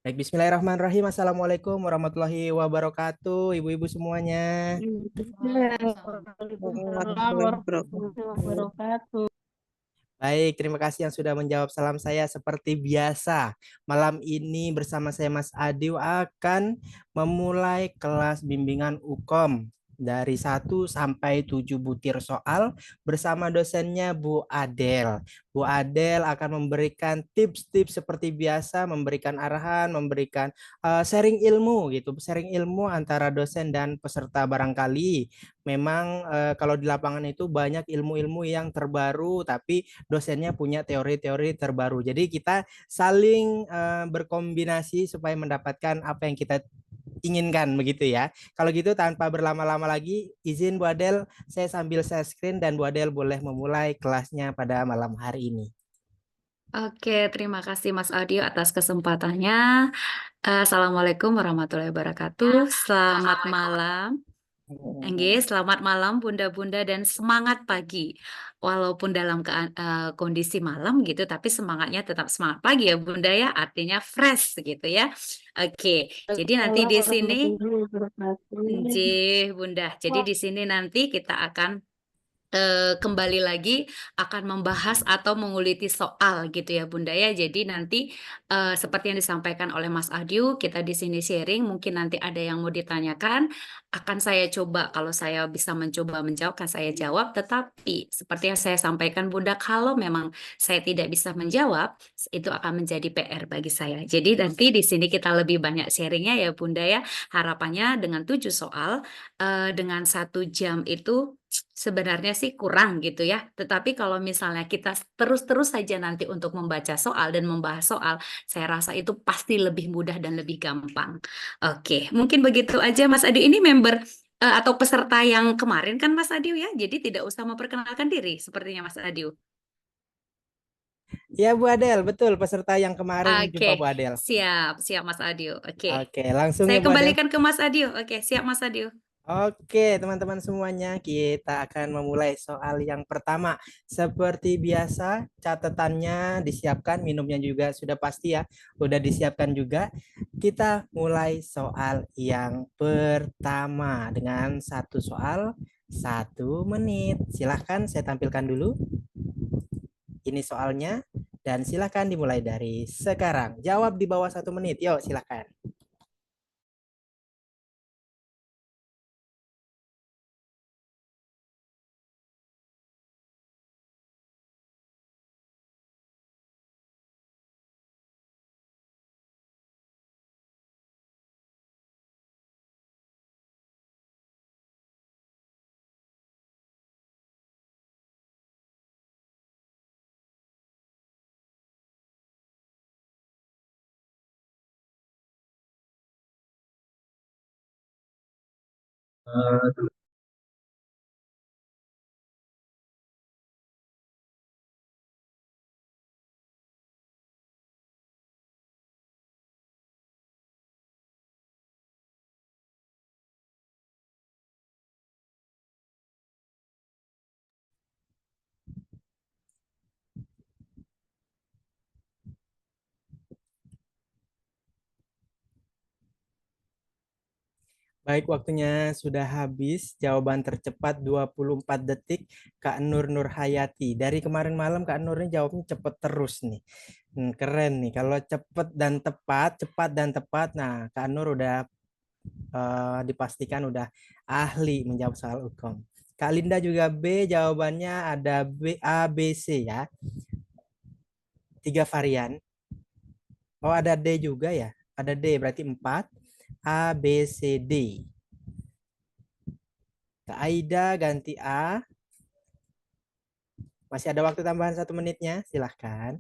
Baik, Bismillahirrahmanirrahim. Assalamualaikum warahmatullahi wabarakatuh, ibu-ibu semuanya. Waalaikumsalam Warahmatullahi warahmatullahi wabarakatuh. wabarakatuh. Baik, terima kasih yang sudah menjawab salam saya seperti biasa. Malam ini bersama saya Mas Adiw akan memulai kelas bimbingan UKOM dari 1 sampai 7 butir soal bersama dosennya Bu Adel. Bu Adel akan memberikan tips-tips seperti biasa, memberikan arahan, memberikan sharing ilmu gitu, sharing ilmu antara dosen dan peserta barangkali. Memang kalau di lapangan itu banyak ilmu-ilmu yang terbaru, tapi dosennya punya teori-teori terbaru. Jadi kita saling berkombinasi supaya mendapatkan apa yang kita inginkan begitu ya. Kalau gitu tanpa berlama-lama lagi, izin Bu Adel, saya sambil share screen dan Bu Adel boleh memulai kelasnya pada malam hari ini. Oke, terima kasih Mas Audio atas kesempatannya. Assalamualaikum warahmatullahi wabarakatuh. Selamat malam. Selamat malam Bunda-bunda dan semangat pagi. Walaupun dalam kondisi malam gitu, tapi semangatnya tetap semangat pagi ya Bunda ya. Artinya fresh gitu ya. Oke, jadi nanti Waalaikumsalam di sini, warahmatullahi wabarakatuh. Bunda. Jadi di sini nanti kita akan kembali lagi akan membahas atau menguliti soal gitu ya Bunda ya. Jadi nanti seperti yang disampaikan oleh Mas Adiu, kita di sini sharing, mungkin nanti ada yang mau ditanyakan, akan saya coba kalau saya bisa mencoba menjawab akan saya jawab, tetapi seperti yang saya sampaikan Bunda, kalau memang saya tidak bisa menjawab, itu akan menjadi PR bagi saya. Jadi nanti di sini kita lebih banyak sharingnya ya Bunda ya. Harapannya dengan 7 soal dengan 1 jam itu sebenarnya sih kurang gitu ya. Tetapi kalau misalnya kita terus-terus saja nanti untuk membaca soal dan membahas soal, saya rasa itu pasti lebih mudah dan lebih gampang. Oke, mungkin begitu aja Mas Adi. Ini member atau peserta yang kemarin kan Mas Adiu ya. Jadi tidak usah memperkenalkan diri sepertinya Mas Adiu. Ya Bu Adel, betul peserta yang kemarin jumpa Bu Oke, Adel. siap, siap Mas Adiu. Oke. Oke, langsung Saya ya Bu Adel. kembalikan ke Mas Adiu. Oke, siap Mas Adiu. Oke, teman-teman semuanya, kita akan memulai soal yang pertama. Seperti biasa, catatannya disiapkan, minumnya juga sudah pasti ya, udah disiapkan juga. Kita mulai soal yang pertama dengan 1 soal, 1 menit. Silahkan saya tampilkan dulu. Ini soalnya, dan silahkan dimulai dari sekarang. Jawab di bawah 1 menit, yuk silahkan. Baik, waktunya sudah habis. Jawaban tercepat 24 detik, Kak Nur Nurhayati. Dari kemarin malam Kak Nur ini jawabnya cepet terus nih. Keren nih. Kalau cepet dan tepat, cepat dan tepat. Nah, Kak Nur udah dipastikan udah ahli menjawab soal hukum. Kak Linda juga B, jawabannya ada B, A, B, C ya. 3 varian. Oh, ada D juga ya. Ada D, berarti 4. A, B, C, D. Kak Aida ganti A. Masih ada waktu tambahan 1 menitnya, silahkan.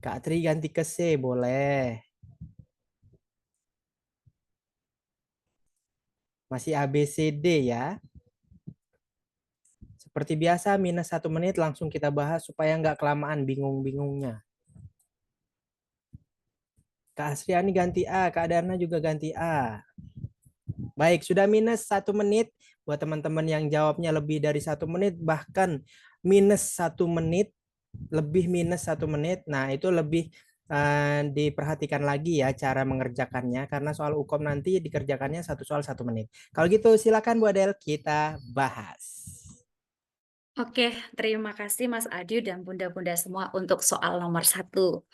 Kak Tri ganti ke C, boleh. Masih A, B, C, D ya. Seperti biasa, minus 1 menit langsung kita bahas supaya nggak kelamaan bingung-bingungnya. Kak Asriani ganti A, Kak Darna juga ganti A. Baik, sudah minus 1 menit. Buat teman-teman yang jawabnya lebih dari 1 menit, bahkan minus 1 menit, lebih minus 1 menit. Nah, itu lebih diperhatikan lagi ya cara mengerjakannya karena soal UKOM nanti dikerjakannya satu soal 1 menit. Kalau gitu silakan Bu Adel kita bahas. Oke, terima kasih Mas Adi dan bunda-bunda semua untuk soal nomor 1.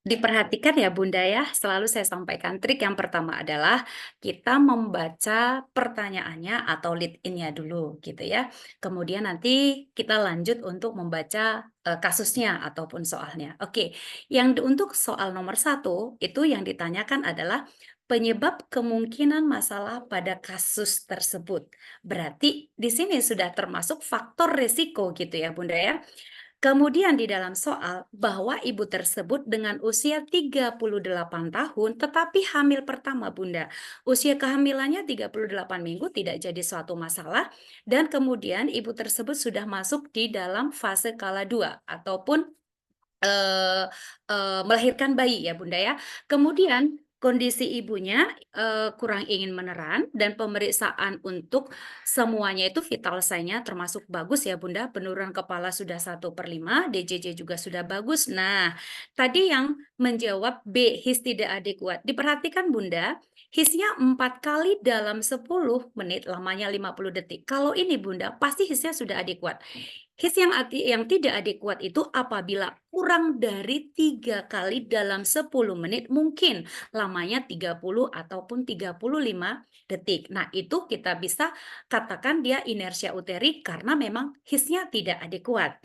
Diperhatikan ya Bunda ya, selalu saya sampaikan trik yang pertama adalah kita membaca pertanyaannya atau lead in-nya dulu gitu ya. Kemudian nanti kita lanjut untuk membaca kasusnya ataupun soalnya. Oke, untuk soal nomor 1 itu yang ditanyakan adalah penyebab kemungkinan masalah pada kasus tersebut. Berarti di sini sudah termasuk faktor risiko gitu ya Bunda ya. Kemudian di dalam soal bahwa ibu tersebut dengan usia 38 tahun tetapi hamil pertama Bunda. Usia kehamilannya 38 minggu tidak jadi suatu masalah dan kemudian ibu tersebut sudah masuk di dalam fase kala 2 ataupun melahirkan bayi ya Bunda ya. Kemudian kondisi ibunya kurang ingin meneran dan pemeriksaan untuk semuanya itu vital sign-nya termasuk bagus ya Bunda. Penurunan kepala sudah 1/5, DJJ juga sudah bagus. Nah, tadi yang menjawab B, HIS tidak adekuat. Diperhatikan Bunda, HIS-nya 4 kali dalam 10 menit, lamanya 50 detik. Kalau ini Bunda, pasti HIS-nya sudah adekuat. HIS yang tidak adekuat itu apabila kurang dari 3 kali dalam 10 menit, mungkin lamanya 30 ataupun 35 detik. Nah, itu kita bisa katakan dia inersia uteri karena memang HIS-nya tidak adekuat.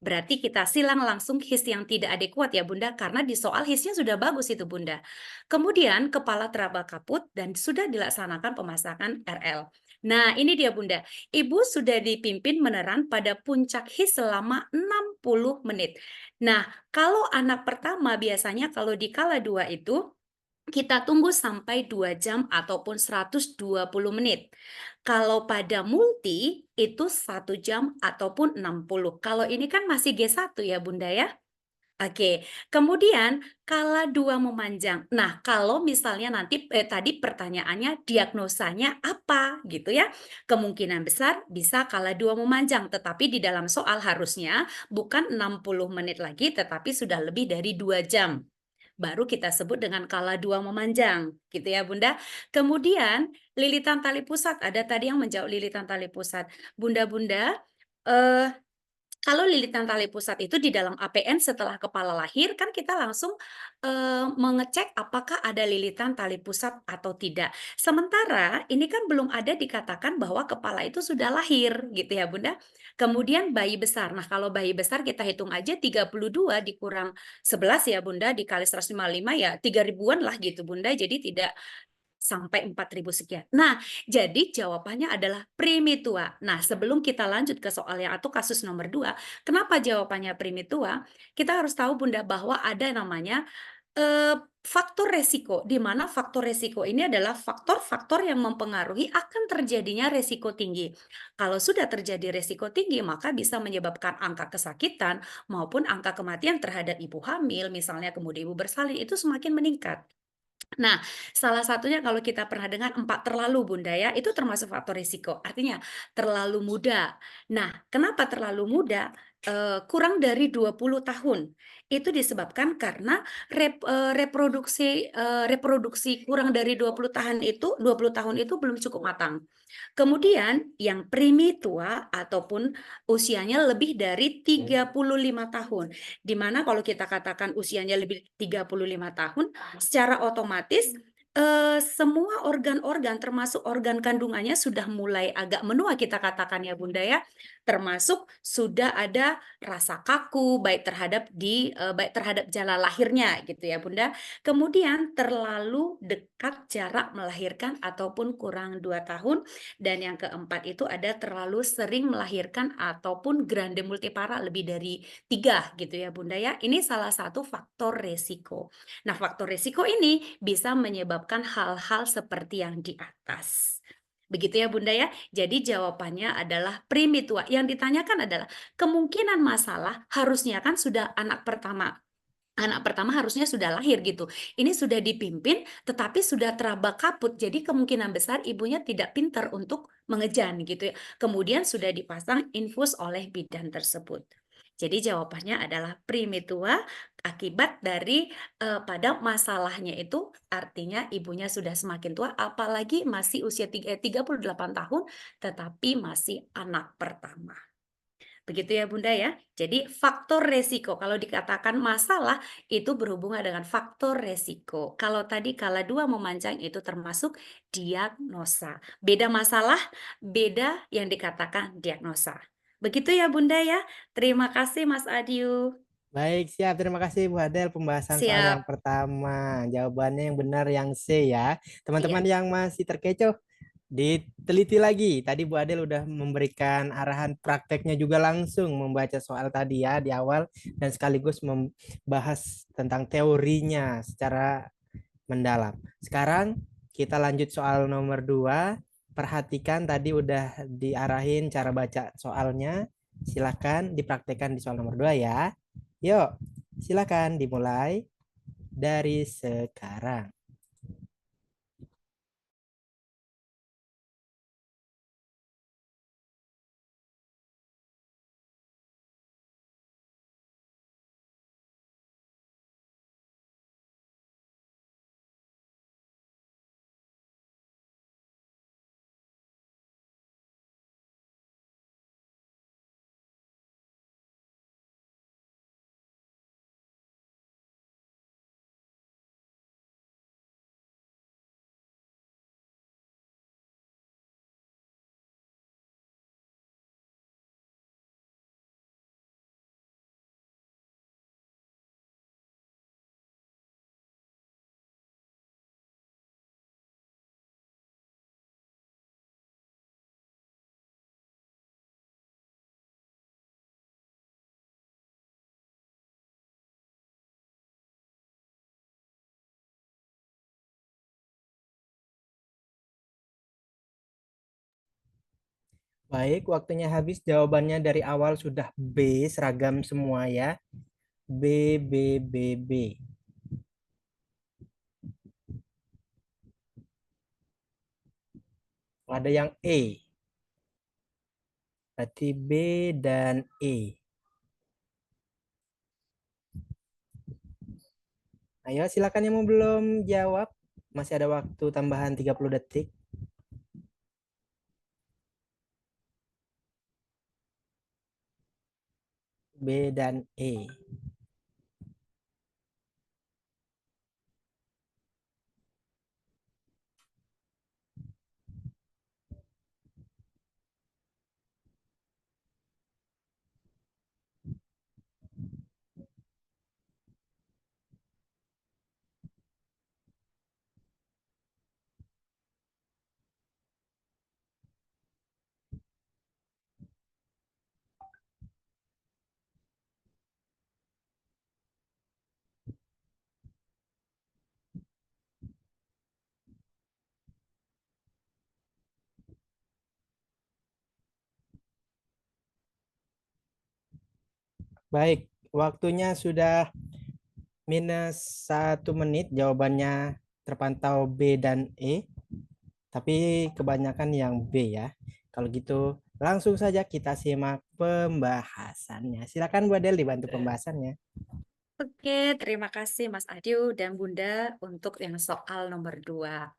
Berarti kita silang langsung HIS yang tidak adekuat ya Bunda, karena di soal HIS-nya sudah bagus itu Bunda. Kemudian kepala teraba kaput dan sudah dilaksanakan pemasangan RL. Nah, ini dia Bunda. Ibu sudah dipimpin meneran pada puncak HIS selama 60 menit. Nah, kalau anak pertama biasanya kalau di kala 2 itu kita tunggu sampai 2 jam ataupun 120 menit. Kalau pada multi itu 1 jam ataupun 60. Kalau ini kan masih G1 ya Bunda ya. Oke, kemudian kala 2 memanjang. Nah, kalau misalnya nanti tadi pertanyaannya diagnosanya apa gitu ya. Kemungkinan besar bisa kala 2 memanjang, tetapi di dalam soal harusnya bukan 60 menit lagi tetapi sudah lebih dari 2 jam. Baru kita sebut dengan kala 2 memanjang, gitu ya Bunda. Kemudian lilitan tali pusat, ada tadi yang menjawab lilitan tali pusat. Bunda-bunda, eh kalau lilitan tali pusat itu di dalam APN setelah kepala lahir kan kita langsung mengecek apakah ada lilitan tali pusat atau tidak. Sementara ini kan belum ada dikatakan bahwa kepala itu sudah lahir gitu ya Bunda. Kemudian bayi besar. Nah, kalau bayi besar kita hitung aja 32 dikurang 11 ya Bunda dikali 155 ya 3 ribuan lah gitu Bunda. Jadi tidak sampai 4.000 sekian. Nah, jadi jawabannya adalah primitua. Nah, sebelum kita lanjut ke soal yang atau kasus nomor 2, kenapa jawabannya primitua? Kita harus tahu Bunda bahwa ada namanya faktor resiko, di mana faktor resiko ini adalah faktor-faktor yang mempengaruhi akan terjadinya resiko tinggi. Kalau sudah terjadi resiko tinggi, maka bisa menyebabkan angka kesakitan maupun angka kematian terhadap ibu hamil, misalnya kemudian ibu bersalin, itu semakin meningkat. Nah, salah satunya kalau kita pernah dengar 4 terlalu Bunda ya, itu termasuk faktor risiko. Artinya terlalu muda. Nah, kenapa terlalu muda? Kurang dari 20 tahun. Itu disebabkan karena reproduksi kurang dari 20 tahun itu belum cukup matang. Kemudian yang primitua ataupun usianya lebih dari 35 tahun. Di mana kalau kita katakan usianya lebih 35 tahun, secara otomatis semua organ-organ termasuk organ kandungannya sudah mulai agak menua kita katakan ya Bunda ya, termasuk sudah ada rasa kaku baik terhadap jalan lahirnya gitu ya Bunda. Kemudian terlalu dekat jarak melahirkan ataupun kurang 2 tahun dan yang keempat itu ada terlalu sering melahirkan ataupun grande multipara lebih dari 3 gitu ya Bunda ya. Ini salah satu faktor resiko. Nah, faktor risiko ini bisa menyebabkan hal-hal seperti yang di atas. Begitu ya Bunda ya. Jadi jawabannya adalah primitua. Yang ditanyakan adalah kemungkinan masalah harusnya kan sudah anak pertama. Anak pertama harusnya sudah lahir gitu. Ini sudah dipimpin tetapi sudah teraba kaput. Jadi kemungkinan besar ibunya tidak pintar untuk mengejan gitu ya. Kemudian sudah dipasang infus oleh bidan tersebut. Jadi jawabannya adalah primitua akibat dari pada masalahnya itu artinya ibunya sudah semakin tua apalagi masih usia 38 tahun tetapi masih anak pertama. Begitu ya Bunda ya. Jadi faktor resiko kalau dikatakan masalah itu berhubungan dengan faktor resiko. Kalau tadi kala dua memanjang itu termasuk diagnosa. Beda masalah, beda yang dikatakan diagnosa. Begitu ya Bunda ya. Terima kasih Mas Adiu. Baik, siap. Terima kasih Bu Adel pembahasan soal yang Siap. pertama. Jawabannya yang benar yang C ya. Teman-teman Iya. yang masih terkecoh, diteliti lagi. Tadi Bu Adel udah memberikan arahan prakteknya juga langsung membaca soal tadi ya di awal dan sekaligus membahas tentang teorinya secara mendalam. Sekarang kita lanjut soal nomor 2. Perhatikan tadi udah diarahin cara baca soalnya. Silakan dipraktekkan di soal nomor 2 ya. Yuk, silakan dimulai dari sekarang. Baik, waktunya habis. Jawabannya dari awal sudah B, seragam semua ya. B, B, B, B. Ada yang E. Berarti B dan E. Ayo silakan yang mau belum jawab. Masih ada waktu tambahan 30 detik. B dan E. Baik, waktunya sudah minus 1 menit. Jawabannya terpantau B dan E. Tapi kebanyakan yang B ya. Kalau gitu langsung saja kita simak pembahasannya. Silakan Bu Adel dibantu pembahasannya. Oke, terima kasih Mas Adiu dan Bunda untuk yang soal nomor 2.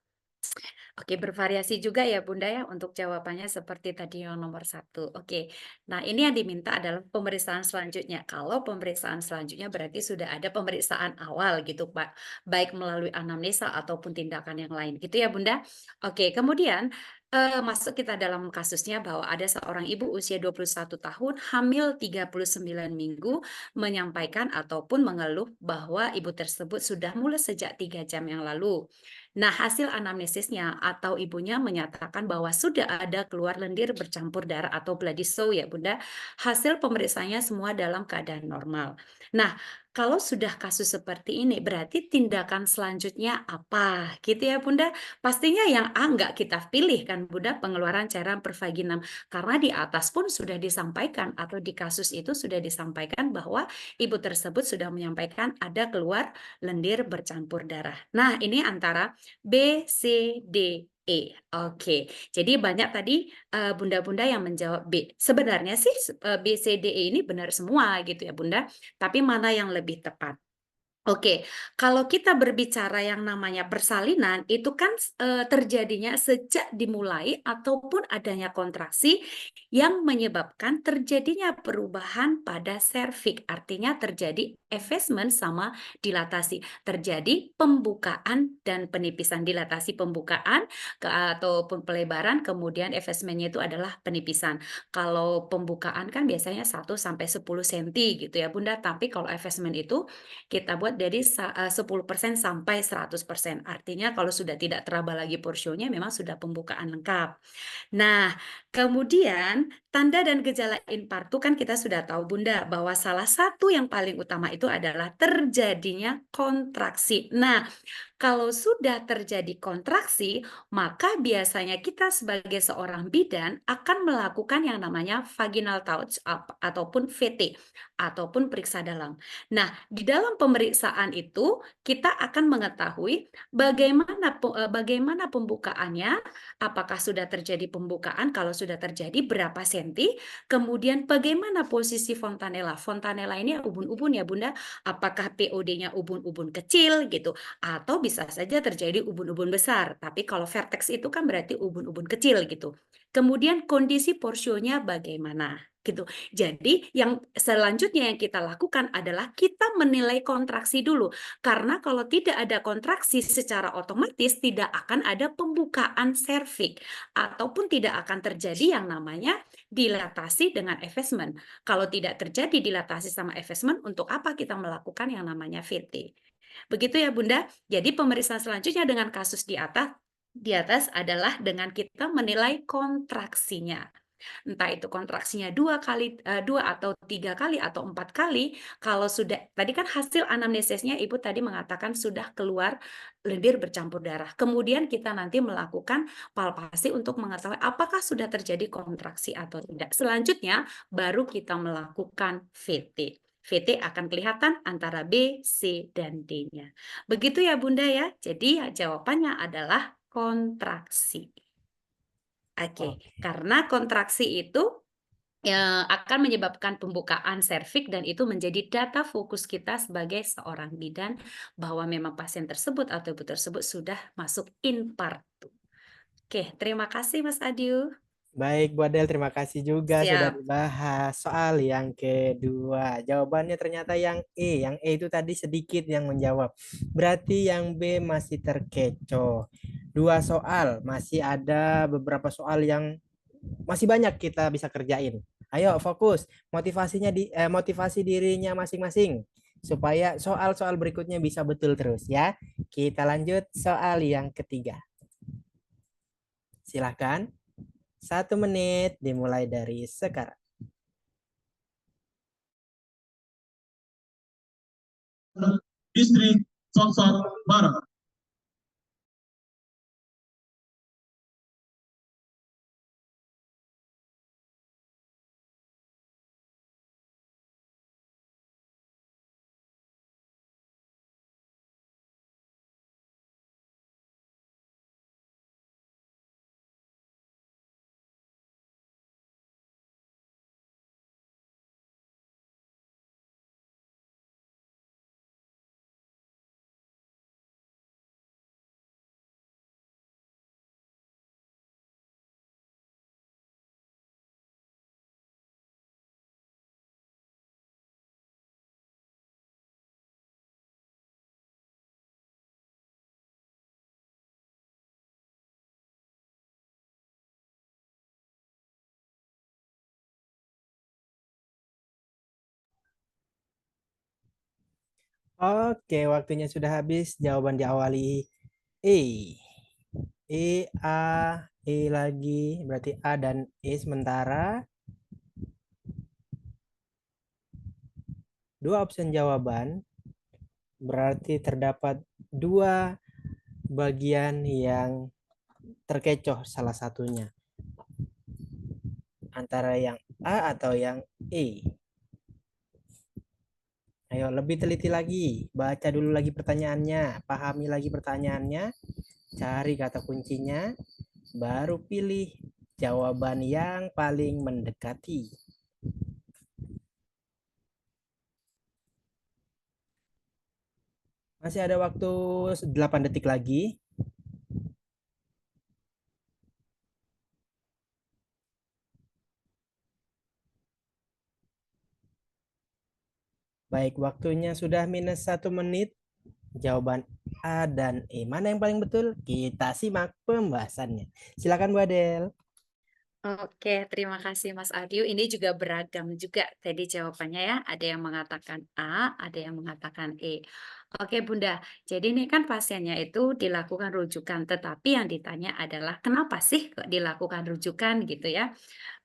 Oke, bervariasi juga ya Bunda ya untuk jawabannya seperti tadi yang nomor 1. Oke, nah ini yang diminta adalah pemeriksaan selanjutnya. Kalau pemeriksaan selanjutnya berarti sudah ada pemeriksaan awal gitu Pak, baik melalui anamnesa ataupun tindakan yang lain gitu ya Bunda. Oke, kemudian masuk kita dalam kasusnya bahwa ada seorang ibu usia 21 tahun, hamil 39 minggu, menyampaikan ataupun mengeluh bahwa ibu tersebut sudah mulai sejak 3 jam yang lalu. Nah, hasil anamnesisnya atau ibunya menyatakan bahwa sudah ada keluar lendir bercampur darah atau bloody sow ya Bunda. Hasil pemeriksaannya semua dalam keadaan normal. Nah, kalau sudah kasus seperti ini berarti tindakan selanjutnya apa? Gitu ya Bunda. Pastinya yang A nggak kita pilih kan Bunda, pengeluaran cairan pervaginam. Karena di atas pun sudah disampaikan atau di kasus itu sudah disampaikan bahwa ibu tersebut sudah menyampaikan ada keluar lendir bercampur darah. Nah, ini antara B, C, D. E. Oke. Jadi banyak tadi bunda-bunda yang menjawab B. Sebenarnya sih B, C, D, E ini benar semua gitu ya Bunda. Tapi mana yang lebih tepat? Oke, kalau kita berbicara yang namanya persalinan, itu kan terjadinya sejak dimulai ataupun adanya kontraksi yang menyebabkan terjadinya perubahan pada serviks. Artinya terjadi effacement sama dilatasi. Terjadi pembukaan dan penipisan. Dilatasi pembukaan ataupun pelebaran, kemudian effacement-nya itu adalah penipisan. Kalau pembukaan kan biasanya 1 sampai 10 cm gitu ya Bunda, tapi kalau effacement itu kita buat dari 10% sampai 100%. Artinya kalau sudah tidak teraba lagi porsionya memang sudah pembukaan lengkap. Nah, kemudian tanda dan gejala infartu kan kita sudah tahu Bunda bahwa salah satu yang paling utama itu adalah terjadinya kontraksi. Nah, kalau sudah terjadi kontraksi, maka biasanya kita sebagai seorang bidan akan melakukan yang namanya vaginal touch up ataupun VT ataupun periksa dalam. Nah, di dalam pemeriksaan itu kita akan mengetahui bagaimana pembukaannya, apakah sudah terjadi pembukaan, kalau sudah terjadi berapa senti, kemudian bagaimana posisi fontanella. Fontanella ini ubun-ubun ya Bunda, apakah POD-nya ubun-ubun kecil gitu atau bisa saja terjadi ubun-ubun besar. Tapi kalau vertex itu kan berarti ubun-ubun kecil gitu. Kemudian kondisi porsionya bagaimana gitu. Jadi yang selanjutnya yang kita lakukan adalah kita menilai kontraksi dulu. Karena kalau tidak ada kontraksi secara otomatis tidak akan ada pembukaan serviks ataupun tidak akan terjadi yang namanya dilatasi dengan effacement. Kalau tidak terjadi dilatasi sama effacement, untuk apa kita melakukan yang namanya VT? Begitu ya Bunda. Jadi pemeriksaan selanjutnya dengan kasus di atas adalah dengan kita menilai kontraksinya. Entah itu kontraksinya 2 atau 3 kali atau 4 kali. Kalau sudah, tadi kan hasil anamnesisnya Ibu tadi mengatakan sudah keluar lendir bercampur darah. Kemudian kita nanti melakukan palpasi untuk mengetahui apakah sudah terjadi kontraksi atau tidak. Selanjutnya baru kita melakukan VT. VT akan kelihatan antara B, C, dan D-nya. Begitu ya Bunda ya. Jadi jawabannya adalah kontraksi. Oke, karena kontraksi itu akan menyebabkan pembukaan serviks dan itu menjadi data fokus kita sebagai seorang bidan bahwa memang pasien tersebut atau ibu tersebut sudah masuk infartu. Oke, terima kasih Mas Adiu. Baik, Bu Adel, terima kasih juga sudah Siap. dibahas. Soal yang kedua, jawabannya ternyata yang E. Yang E itu tadi sedikit yang menjawab. Berarti yang B masih terkecoh. 2 soal, masih ada beberapa soal yang masih banyak kita bisa kerjain. Ayo fokus, motivasi dirinya masing-masing supaya soal-soal berikutnya bisa betul terus ya. Kita lanjut soal yang ketiga. Silahkan. 1 menit dimulai dari sekarang. Distrik Sonsat Barat. Oke, waktunya sudah habis. Jawaban diawali E. E, A, E lagi. Berarti A dan E sementara. 2 opsi jawaban. Berarti terdapat 2 bagian yang terkecoh salah satunya. Antara yang A atau yang E. Ayo lebih teliti lagi. Baca dulu lagi pertanyaannya. Pahami lagi pertanyaannya. Cari kata kuncinya. baru pilih jawaban yang paling mendekati. Masih ada waktu 8 detik lagi. Baik, waktunya sudah minus 1 menit. Jawaban A dan E. Mana yang paling betul? Kita simak pembahasannya. Silakan Bu Adel. Oke, terima kasih Mas Adiu. Ini juga beragam juga tadi jawabannya ya. Ada yang mengatakan A, ada yang mengatakan E. Oke Bunda, jadi ini kan pasiennya itu dilakukan rujukan, tetapi yang ditanya adalah kenapa sih kok dilakukan rujukan gitu ya.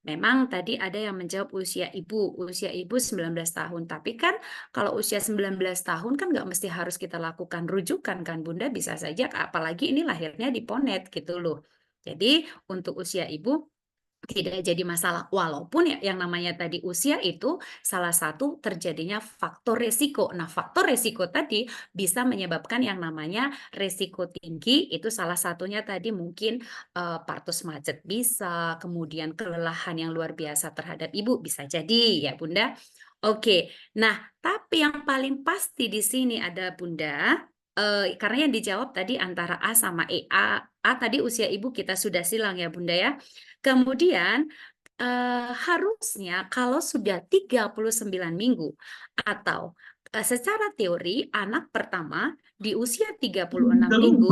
Memang tadi ada yang menjawab usia ibu 19 tahun. Tapi kan kalau usia 19 tahun kan nggak mesti harus kita lakukan rujukan kan Bunda, bisa saja apalagi ini lahirnya di Ponet gitu loh. Jadi untuk usia ibu tidak jadi masalah, walaupun ya yang namanya tadi usia itu salah satu terjadinya faktor resiko. Nah, faktor resiko tadi bisa menyebabkan yang namanya resiko tinggi, itu salah satunya tadi mungkin partus macet bisa, kemudian kelelahan yang luar biasa terhadap ibu bisa jadi ya Bunda. Oke, nah tapi yang paling pasti di sini ada Bunda, karena yang dijawab tadi antara A sama E. A tadi usia ibu kita sudah silang ya Bunda ya. Kemudian harusnya kalau sudah 39 minggu atau secara teori anak pertama di usia 36 minggu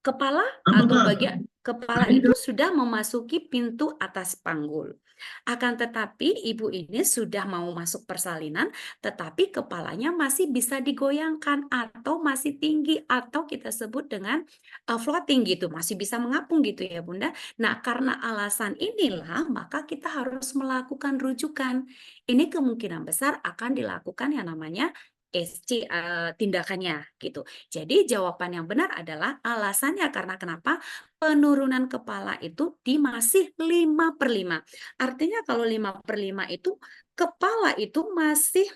kepala atau bagian kepala itu sudah memasuki pintu atas panggul. Akan tetapi ibu ini sudah mau masuk persalinan, tetapi kepalanya masih bisa digoyangkan atau masih tinggi atau kita sebut dengan floating gitu, masih bisa mengapung gitu ya Bunda. Nah, karena alasan inilah maka kita harus melakukan rujukan. Ini kemungkinan besar akan dilakukan yang namanya SC tindakannya gitu. Jadi jawaban yang benar adalah alasannya karena kenapa? Penurunan kepala itu di masih 5/5. Artinya kalau 5/5 itu kepala itu masih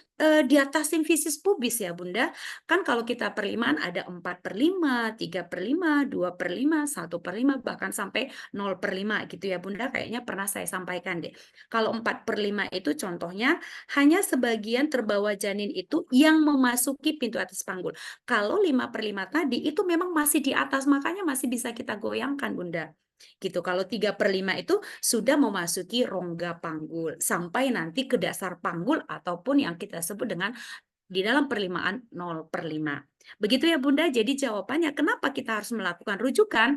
di atas simfisis pubis ya Bunda. Kan kalau kita perlimaan ada 4/5, 3/5, 2/5, 1/5, bahkan sampai 0/5 gitu ya Bunda. Kayaknya pernah saya sampaikan deh. Kalau 4/5 itu contohnya hanya sebagian terbawa janin itu yang memasuki pintu atas panggul. Kalau 5/5 tadi itu memang masih di atas, makanya masih bisa kita goyangkan Bunda. Gitu. Kalau 3/5 itu sudah memasuki rongga panggul sampai nanti ke dasar panggul ataupun yang kita sebut dengan di dalam perlimaan 0/5. Begitu ya Bunda. Jadi jawabannya kenapa kita harus melakukan rujukan?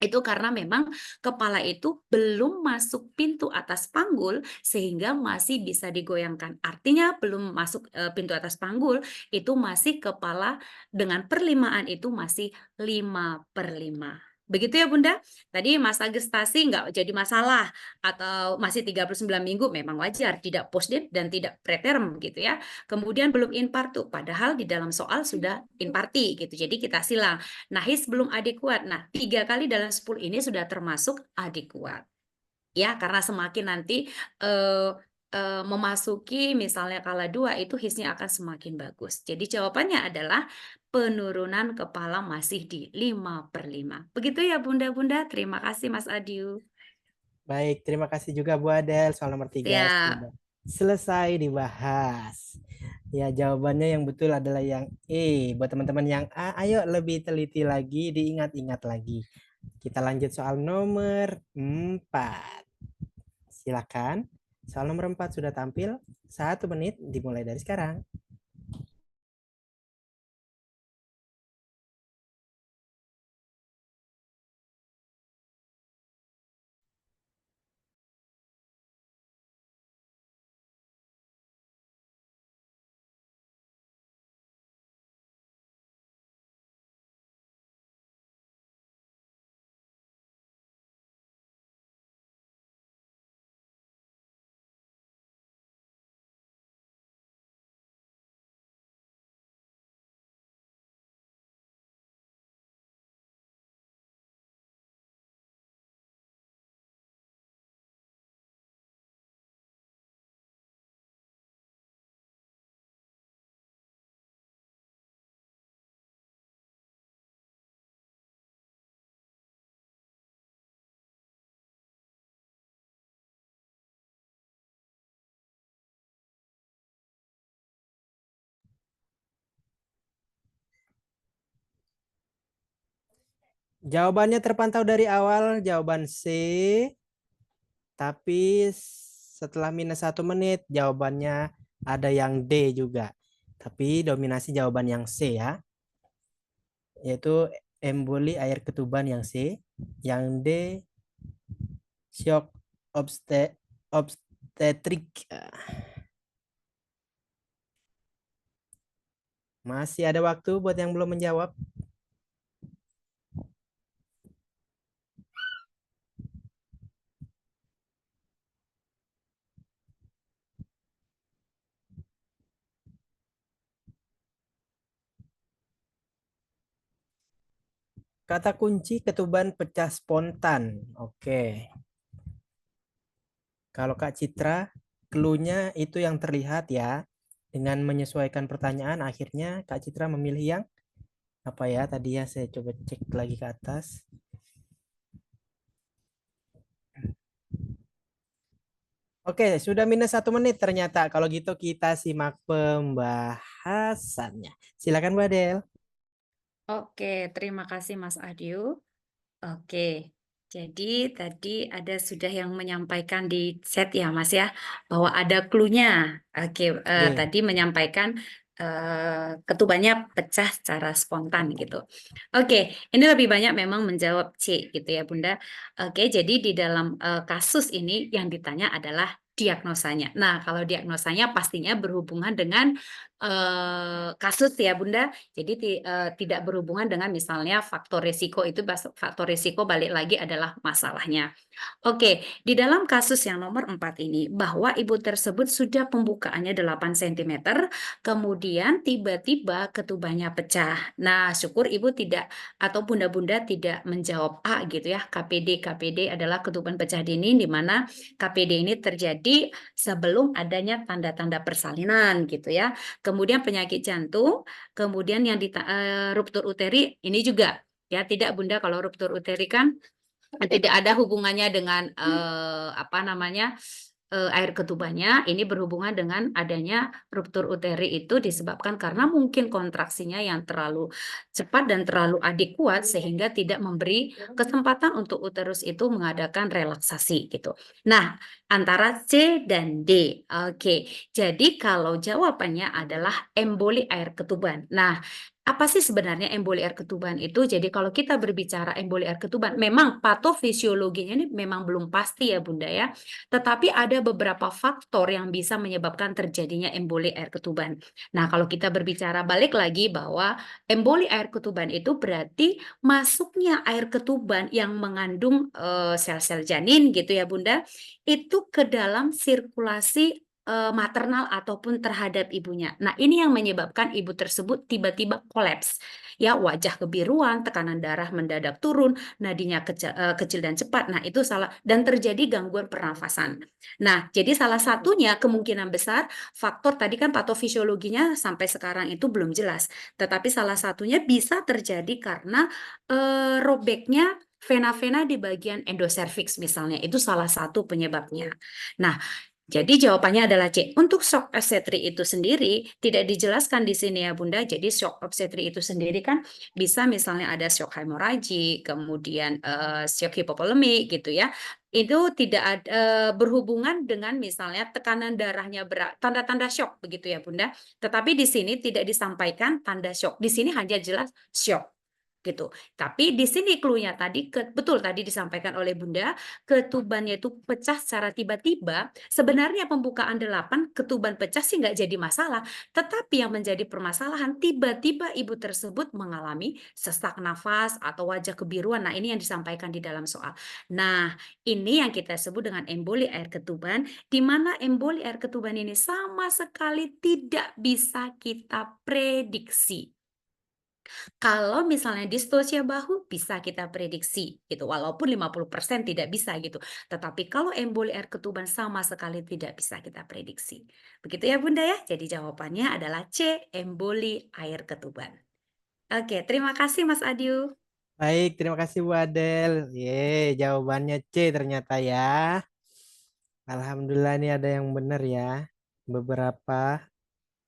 Itu karena memang kepala itu belum masuk pintu atas panggul sehingga masih bisa digoyangkan. Artinya belum masuk pintu atas panggul, itu masih kepala dengan perlimaan itu masih 5/5. Begitu ya Bunda. Tadi masa gestasi nggak jadi masalah atau masih 39 minggu memang wajar, tidak postdate dan tidak preterm gitu ya. Kemudian belum infartu, padahal di dalam soal sudah infarti gitu. Jadi kita silang. Nahis belum adekuat. Nah, 3 kali dalam 10 ini sudah termasuk adekuat. Ya, karena semakin nanti eh, memasuki misalnya kala 2 itu hisnya akan semakin bagus. Jadi jawabannya adalah penurunan kepala masih di 5/5. Begitu ya Bunda-Bunda. Terima kasih Mas Adiu. Baik, terima kasih juga Bu Adel. Soal nomor 3 Ya. sudah selesai dibahas. Ya, jawabannya yang betul adalah yang E. Buat teman-teman yang A, ayo lebih teliti lagi, diingat-ingat lagi. Kita lanjut soal nomor 4. Silakan. Soal nomor 4 sudah tampil. 1 menit dimulai dari sekarang. Jawabannya terpantau dari awal, jawaban C. Tapi setelah minus 1 menit, jawabannya ada yang D juga. Tapi dominasi jawaban yang C ya, yaitu emboli air ketuban yang C. Yang D, shock obstetrik. Masih ada waktu buat yang belum menjawab. Kata kunci ketuban pecah spontan. Oke. Kalau Kak Citra, clue-nya itu yang terlihat ya. Dengan menyesuaikan pertanyaan, akhirnya Kak Citra memilih yang apa ya? Tadi ya saya coba cek lagi ke atas. Oke, sudah minus 1 menit ternyata. Kalau gitu kita simak pembahasannya. Silakan Bu Adel. Oke, terima kasih Mas Adiu. Oke, jadi tadi ada sudah yang menyampaikan di chat ya Mas ya, bahwa ada clue-nya. Oke, Oke. tadi menyampaikan ketubannya pecah secara spontan gitu. Oke, ini lebih banyak memang menjawab C gitu ya Bunda. Oke, jadi di dalam kasus ini yang ditanya adalah diagnosanya. Nah, kalau diagnosanya pastinya berhubungan dengan kasus ya Bunda. Jadi tidak berhubungan dengan misalnya faktor risiko itu, faktor risiko balik lagi adalah masalahnya. Oke, di dalam kasus yang nomor 4 ini, bahwa ibu tersebut sudah pembukaannya 8 cm, kemudian tiba-tiba ketubannya pecah. Nah, syukur ibu tidak, atau bunda-bunda tidak menjawab A gitu ya, KPD. KPD adalah ketuban pecah dini, di mana KPD ini terjadi sebelum adanya tanda-tanda persalinan gitu ya. Kemudian penyakit jantung, kemudian yang ruptur uteri, ini juga ya, tidak Bunda, kalau ruptur uteri kan tidak ada hubungannya dengan apa namanya air ketubannya. Ini berhubungan dengan adanya ruptur uteri itu disebabkan karena mungkin kontraksinya yang terlalu cepat dan terlalu adekuat sehingga tidak memberi kesempatan untuk uterus itu mengadakan relaksasi gitu. Nah, antara C dan D. Oke, jadi kalau jawabannya adalah emboli air ketuban. Nah, apa sih sebenarnya emboli air ketuban itu? Jadi kalau kita berbicara emboli air ketuban, memang patofisiologinya ini memang belum pasti ya Bunda ya. Tetapi ada beberapa faktor yang bisa menyebabkan terjadinya emboli air ketuban. Nah, kalau kita berbicara balik lagi bahwa emboli air ketuban itu berarti masuknya air ketuban yang mengandung sel-sel janin gitu ya Bunda, itu ke dalam sirkulasi maternal ataupun terhadap ibunya. Nah, ini yang menyebabkan ibu tersebut tiba-tiba kolaps. Ya, wajah kebiruan, tekanan darah mendadak turun, nadinya kecil dan cepat. Nah, itu salah, dan terjadi gangguan pernafasan. Nah, jadi salah satunya kemungkinan besar faktor tadi kan patofisiologinya sampai sekarang itu belum jelas. Tetapi salah satunya bisa terjadi karena robeknya vena-vena di bagian endoservix misalnya. Itu salah satu penyebabnya. Nah, jadi jawabannya adalah C. Untuk shock obstetri itu sendiri tidak dijelaskan di sini ya Bunda. Jadi shock obstetri itu sendiri kan bisa misalnya ada shock hemorragik, kemudian shock hipovolemik gitu ya. Itu tidak ada berhubungan dengan misalnya tekanan darahnya berat, tanda-tanda shock begitu ya Bunda. Tetapi di sini tidak disampaikan tanda shock. Di sini hanya jelas shock gitu. Tapi di sini clue-nya tadi betul tadi disampaikan oleh Bunda, ketubannya itu pecah secara tiba-tiba. Sebenarnya pembukaan 8 ketuban pecah sih nggak jadi masalah, tetapi yang menjadi permasalahan tiba-tiba ibu tersebut mengalami sesak nafas atau wajah kebiruan. Nah, ini yang disampaikan di dalam soal. Nah, ini yang kita sebut dengan emboli air ketuban, di mana emboli air ketuban ini sama sekali tidak bisa kita prediksi. Kalau misalnya distosia bahu bisa kita prediksi gitu, walaupun 50% tidak bisa gitu. Tetapi kalau emboli air ketuban sama sekali tidak bisa kita prediksi. Begitu ya Bunda ya. Jadi jawabannya adalah C, emboli air ketuban. Oke, terima kasih Mas Adiu. Baik, terima kasih Bu Adel. Jawabannya C ternyata ya. Alhamdulillah ini ada yang benar ya. Beberapa,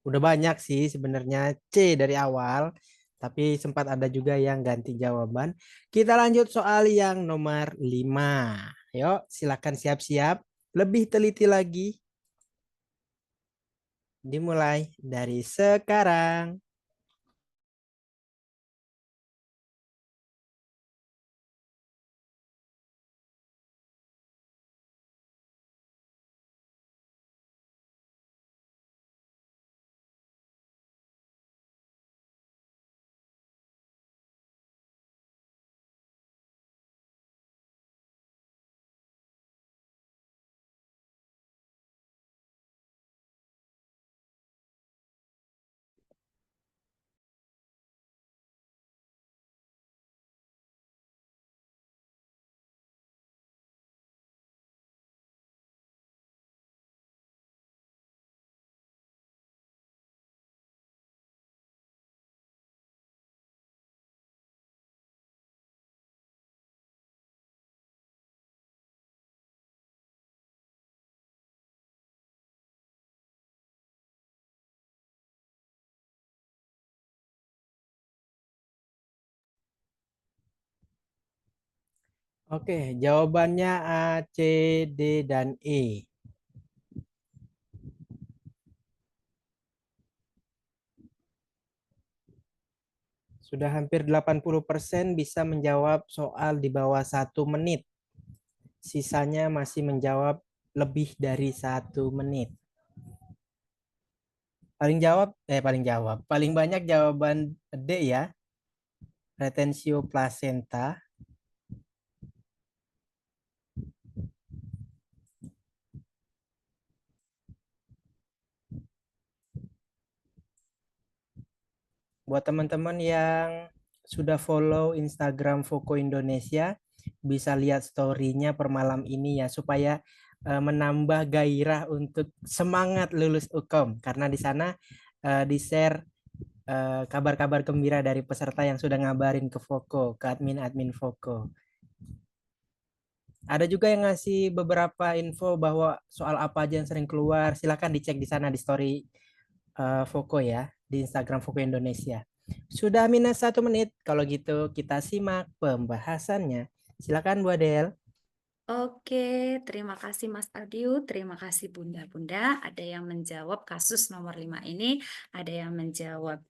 udah banyak sih sebenarnya C dari awal. Tapi sempat ada juga yang ganti jawaban. Kita lanjut soal yang nomor 5. Yuk, silakan siap-siap. Lebih teliti lagi. Dimulai dari sekarang. Oke, jawabannya A, C, D, dan E. Sudah hampir 80% bisa menjawab soal di bawah 1 menit. Sisanya masih menjawab lebih dari 1 menit. Paling banyak jawaban D ya, retensio placenta. Buat teman-teman yang sudah follow Instagram Foko Indonesia, bisa lihat story-nya per malam ini ya, supaya menambah gairah untuk semangat lulus UKOM. Karena di sana di-share kabar-kabar gembira dari peserta yang sudah ngabarin ke Foko, ke admin-admin Foko. Ada juga yang ngasih beberapa info bahwa soal apa aja yang sering keluar. Silahkan dicek di sana di story Foko ya, di Instagram Foko Indonesia. Sudah minus 1 menit. Kalau gitu kita simak pembahasannya. Silakan Bu Adel. Oke, terima kasih Mas Adiu, terima kasih Bunda-Bunda. Ada yang menjawab kasus nomor 5 ini, ada yang menjawab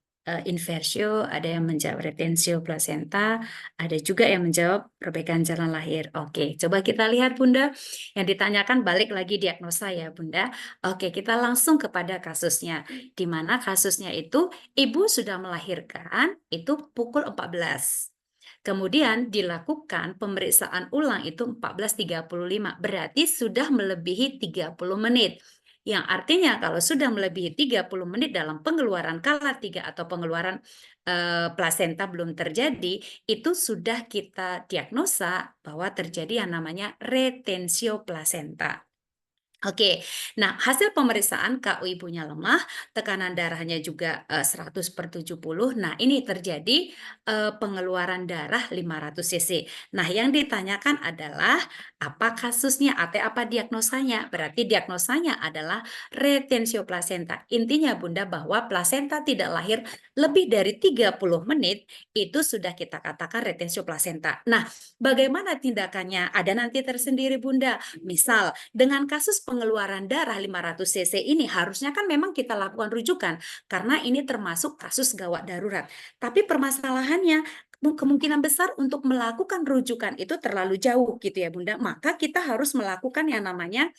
inversio, ada yang menjawab retensio placenta, ada juga yang menjawab perbaikan jalan lahir. Oke, coba kita lihat Bunda. Yang ditanyakan balik lagi diagnosa ya Bunda. Oke, kita langsung kepada kasusnya. Di mana kasusnya itu ibu sudah melahirkan itu pukul 14. Kemudian dilakukan pemeriksaan ulang itu 14.35, berarti sudah melebihi 30 menit. Yang artinya kalau sudah melebihi 30 menit dalam pengeluaran kala 3 atau pengeluaran plasenta belum terjadi, itu sudah kita diagnosa bahwa terjadi yang namanya retensio plasenta. Oke, nah hasil pemeriksaan KU ibunya lemah, tekanan darahnya juga 100/70. Nah ini terjadi pengeluaran darah 500 cc. Nah yang ditanyakan adalah apa kasusnya atau apa diagnosanya? Berarti diagnosanya adalah retensio plasenta. Intinya Bunda bahwa plasenta tidak lahir lebih dari 30 menit, itu sudah kita katakan retensio plasenta. Nah bagaimana tindakannya? Ada nanti tersendiri Bunda. Misal dengan kasus pengeluaran darah 500 cc ini harusnya kan memang kita lakukan rujukan karena ini termasuk kasus gawat darurat. Tapi permasalahannya kemungkinan besar untuk melakukan rujukan itu terlalu jauh gitu ya Bunda. Maka kita harus melakukan yang namanya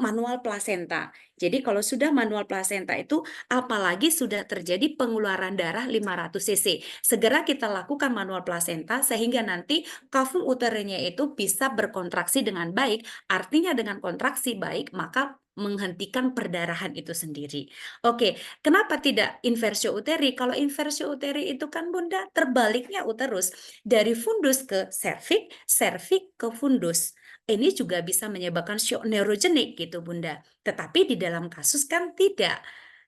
manual plasenta. Jadi kalau sudah manual plasenta itu apalagi sudah terjadi pengeluaran darah 500 cc, segera kita lakukan manual plasenta sehingga nanti kavum uterusnya itu bisa berkontraksi dengan baik. Artinya dengan kontraksi baik maka menghentikan perdarahan itu sendiri. Oke, kenapa tidak inversio uteri? Kalau inversio uteri itu kan Bunda terbaliknya uterus dari fundus ke serviks, serviks ke fundus. Ini juga bisa menyebabkan shock neurogenik gitu Bunda. Tetapi di dalam kasus kan tidak.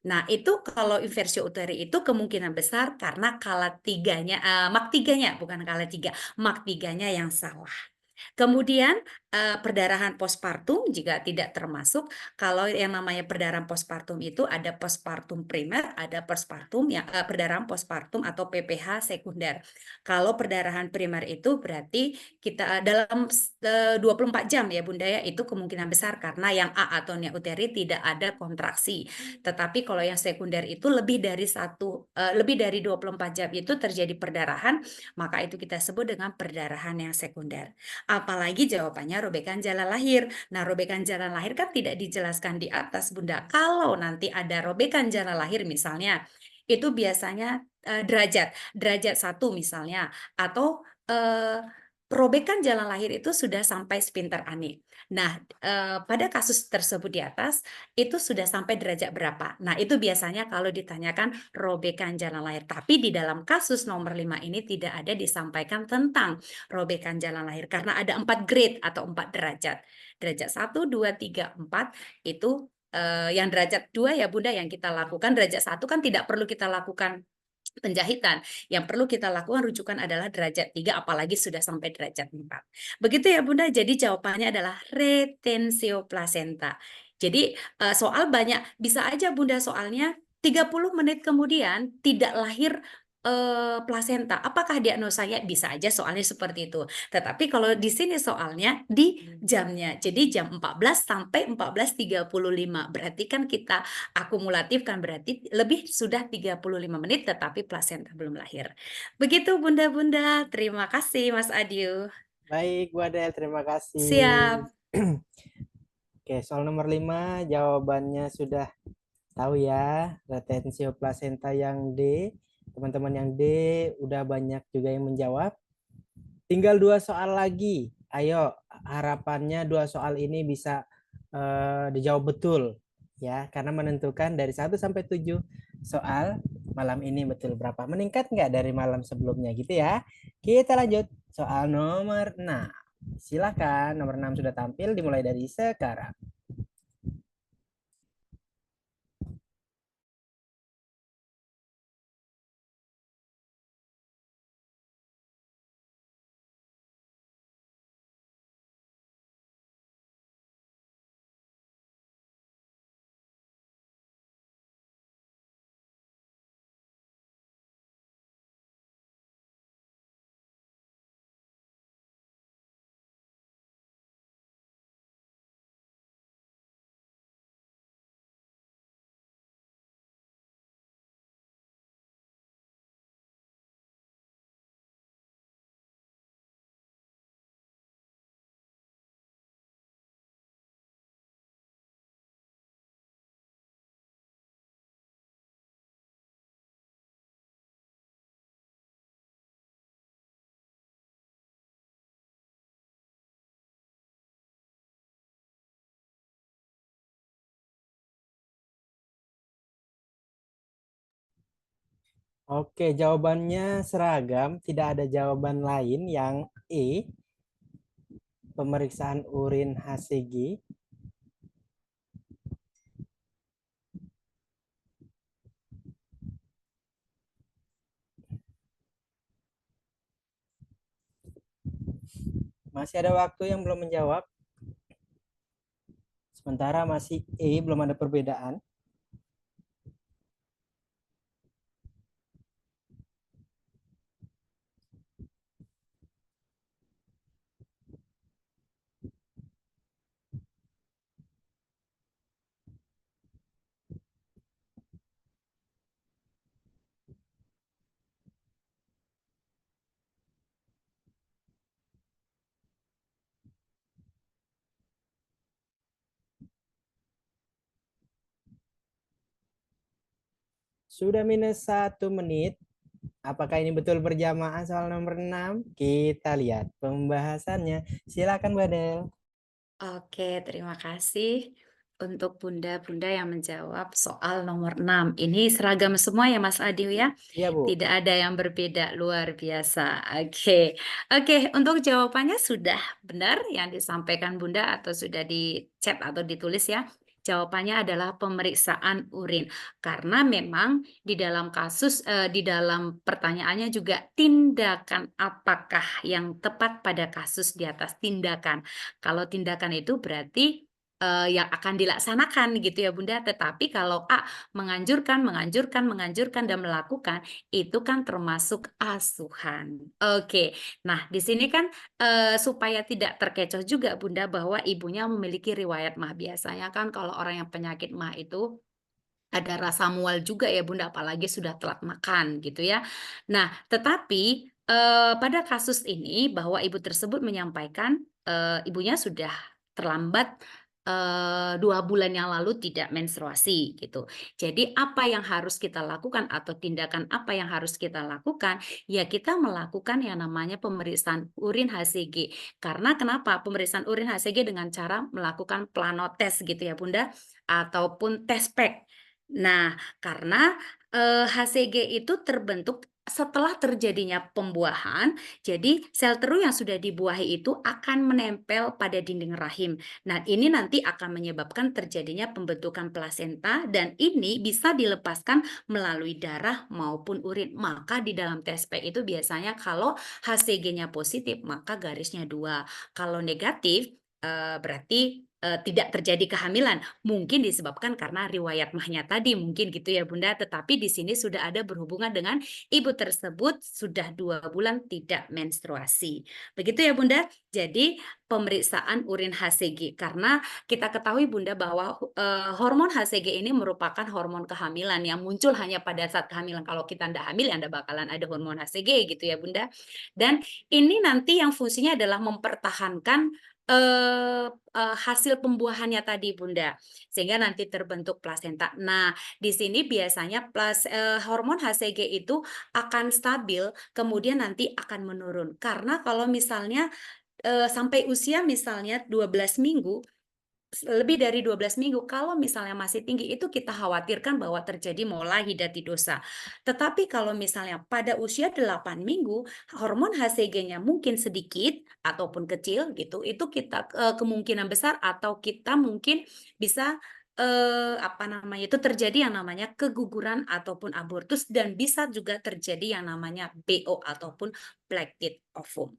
Nah itu kalau inversio uteri itu kemungkinan besar karena kala tiganya, mak tiganya bukan kala tiga, mak tiganya yang salah. Kemudian perdarahan postpartum juga tidak termasuk. Kalau yang namanya perdarahan postpartum itu ada postpartum primer, ada postpartum yang perdarahan postpartum atau PPH sekunder. Kalau perdarahan primer itu berarti kita dalam 24 jam ya Bunda ya, itu kemungkinan besar karena yang A atau uteri tidak ada kontraksi. Tetapi kalau yang sekunder itu lebih dari 24 jam itu terjadi perdarahan, maka itu kita sebut dengan perdarahan yang sekunder. Apalagi jawabannya robekan jalan lahir. Nah, robekan jalan lahir kan tidak dijelaskan di atas, Bunda. Kalau nanti ada robekan jalan lahir misalnya, itu biasanya derajat 1 misalnya, atau robekan jalan lahir itu sudah sampai spinter ani. Nah, pada kasus tersebut di atas, itu sudah sampai derajat berapa? Nah, itu biasanya kalau ditanyakan robekan jalan lahir. Tapi di dalam kasus nomor 5 ini tidak ada disampaikan tentang robekan jalan lahir karena ada 4 grade atau 4 derajat. Derajat 1, 2, 3, 4 itu yang derajat 2 ya Bunda yang kita lakukan. Derajat 1 kan tidak perlu kita lakukan penjahitan. Yang perlu kita lakukan rujukan adalah derajat 3 apalagi sudah sampai derajat 4. Begitu ya Bunda. Jadi jawabannya adalah retensio placenta. Jadi soal banyak, bisa aja Bunda soalnya 30 menit kemudian tidak lahir plasenta. Apakah diagnosanya? Bisa aja soalnya seperti itu. Tetapi kalau di sini soalnya di jamnya. Jadi jam 14 sampai 14.35. Berarti kan kita akumulatif kan berarti lebih sudah 35 menit tetapi plasenta belum lahir. Begitu Bunda-bunda. Terima kasih Mas Adiu. Baik, Bu Adel, terima kasih. Siap. Oke, soal nomor 5 jawabannya sudah tahu ya, retensio placenta yang D. Teman-teman yang D udah banyak juga yang menjawab. Tinggal 2 soal lagi. Ayo, harapannya 2 soal ini bisa dijawab betul ya, karena menentukan dari 1 sampai 7 soal malam ini betul berapa. Meningkat nggak dari malam sebelumnya gitu ya. Kita lanjut soal nomor 6. Silakan, nomor 6 sudah tampil, dimulai dari sekarang. Oke, jawabannya seragam, tidak ada jawaban lain yang E. Pemeriksaan urin HCG. Masih ada waktu yang belum menjawab. Sementara masih E, belum ada perbedaan. Sudah minus 1 menit. Apakah ini betul berjamaah soal nomor 6? Kita lihat pembahasannya. Silakan Bu Adel. Oke, terima kasih untuk bunda-bunda yang menjawab soal nomor 6. Ini seragam semua ya Mas Adiu ya? Iya, Bu. Tidak ada yang berbeda, luar biasa. Oke. Oke, untuk jawabannya sudah benar yang disampaikan Bunda atau sudah di chat atau ditulis ya. Jawabannya adalah pemeriksaan urin. Karena memang di dalam di dalam pertanyaannya juga tindakan apakah yang tepat pada kasus di atas tindakan. Kalau tindakan itu berarti yang akan dilaksanakan gitu ya Bunda. Tetapi kalau A menganjurkan, dan melakukan, itu kan termasuk asuhan. Oke. Nah, di sini kan supaya tidak terkecoh juga Bunda bahwa ibunya memiliki riwayat MAH. Biasanya kan kalau orang yang penyakit MAH itu ada rasa mual juga ya Bunda, apalagi sudah telat makan gitu ya. Nah, tetapi pada kasus ini bahwa ibu tersebut menyampaikan ibunya sudah terlambat 2 bulan yang lalu tidak menstruasi gitu. Jadi apa yang harus kita lakukan atau tindakan apa yang harus kita lakukan? Ya kita melakukan yang namanya pemeriksaan urin HCG. Karena kenapa? Pemeriksaan urin HCG dengan cara melakukan planotes gitu ya Bunda, ataupun tes pack. Nah, karena HCG itu terbentuk setelah terjadinya pembuahan, jadi sel telur yang sudah dibuahi itu akan menempel pada dinding rahim. Nah, ini nanti akan menyebabkan terjadinya pembentukan plasenta dan ini bisa dilepaskan melalui darah maupun urin. Maka di dalam tes pack itu biasanya kalau HCG-nya positif, maka garisnya 2. Kalau negatif, berarti tidak terjadi kehamilan. Mungkin disebabkan karena riwayat MAH-nya tadi, mungkin gitu ya Bunda. Tetapi di sini sudah ada berhubungan dengan ibu tersebut sudah 2 bulan tidak menstruasi. Begitu ya Bunda. Jadi pemeriksaan urin HCG karena kita ketahui Bunda bahwa hormon HCG ini merupakan hormon kehamilan yang muncul hanya pada saat kehamilan. Kalau kita tidak hamil, Anda bakalan ada hormon HCG gitu ya Bunda. Dan ini nanti yang fungsinya adalah mempertahankan hasil pembuahannya tadi Bunda, sehingga nanti terbentuk plasenta. Nah, di sini biasanya hormon HCG itu akan stabil, kemudian nanti akan menurun. Karena kalau misalnya sampai usia misalnya 12 minggu, lebih dari 12 minggu, kalau misalnya masih tinggi, itu kita khawatirkan bahwa terjadi mola hidatidosa. Tetapi kalau misalnya pada usia 8 minggu, hormon HCG-nya mungkin sedikit ataupun kecil gitu, itu kita kemungkinan besar atau kita mungkin bisa itu terjadi yang namanya keguguran ataupun abortus dan bisa juga terjadi yang namanya BO ataupun plated ovum.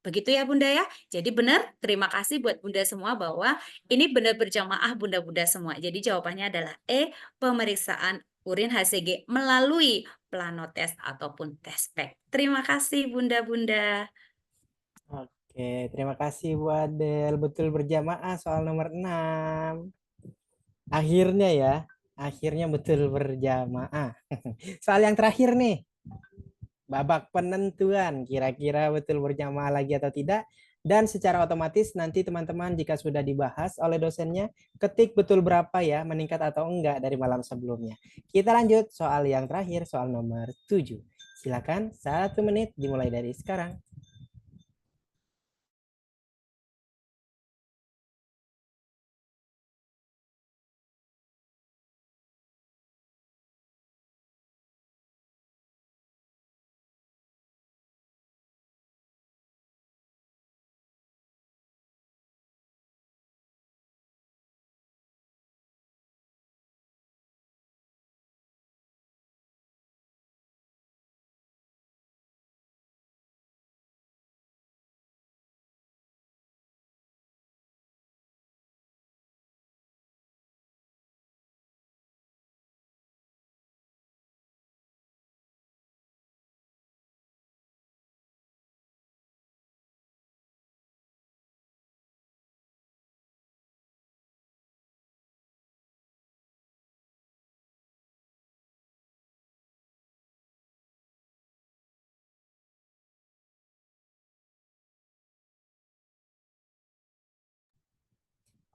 Begitu ya Bunda ya. Jadi benar, terima kasih buat Bunda semua bahwa ini benar berjamaah Bunda-Bunda semua. Jadi jawabannya adalah E, pemeriksaan urin HCG melalui planotes ataupun tes pack. Terima kasih Bunda-Bunda. Oke, terima kasih Bu Adel. Betul berjamaah soal nomor 6. Akhirnya ya, akhirnya betul berjamaah. Soal yang terakhir nih, babak penentuan kira-kira betul berjamaah lagi atau tidak. Dan secara otomatis nanti teman-teman jika sudah dibahas oleh dosennya, ketik betul berapa ya, meningkat atau enggak dari malam sebelumnya. Kita lanjut soal yang terakhir, soal nomor 7. Silakan 1 menit dimulai dari sekarang.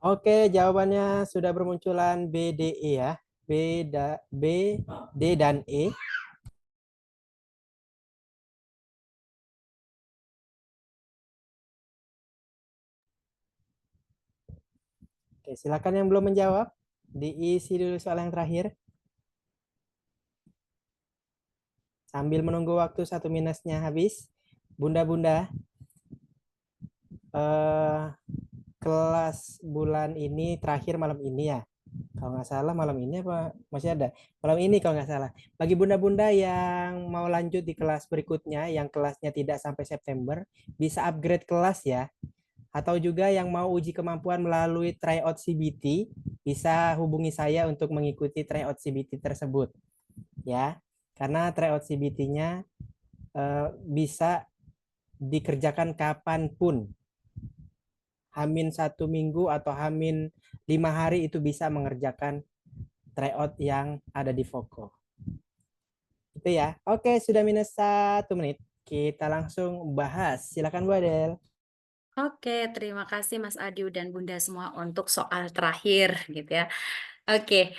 Oke, jawabannya sudah bermunculan B, D, E ya. B, D, dan E. Oke, silakan yang belum menjawab. Diisi dulu soal yang terakhir. Sambil menunggu waktu 1 minusnya habis. Bunda-bunda, kelas bulan ini terakhir malam ini ya. Kalau nggak salah malam ini apa masih ada? Malam ini kalau nggak salah. Bagi bunda-bunda yang mau lanjut di kelas berikutnya, yang kelasnya tidak sampai September, bisa upgrade kelas ya. Atau juga yang mau uji kemampuan melalui tryout CBT, bisa hubungi saya untuk mengikuti tryout CBT tersebut. Ya, karena tryout CBT-nya bisa dikerjakan kapanpun. Hamin 1 minggu atau Hamin 5 hari itu bisa mengerjakan tryout yang ada di Voko. Itu ya. Oke, sudah minus 1 menit. Kita langsung bahas. Silakan Bu Adel. Oke, terima kasih Mas Adiu dan Bunda semua untuk soal terakhir gitu ya. Oke,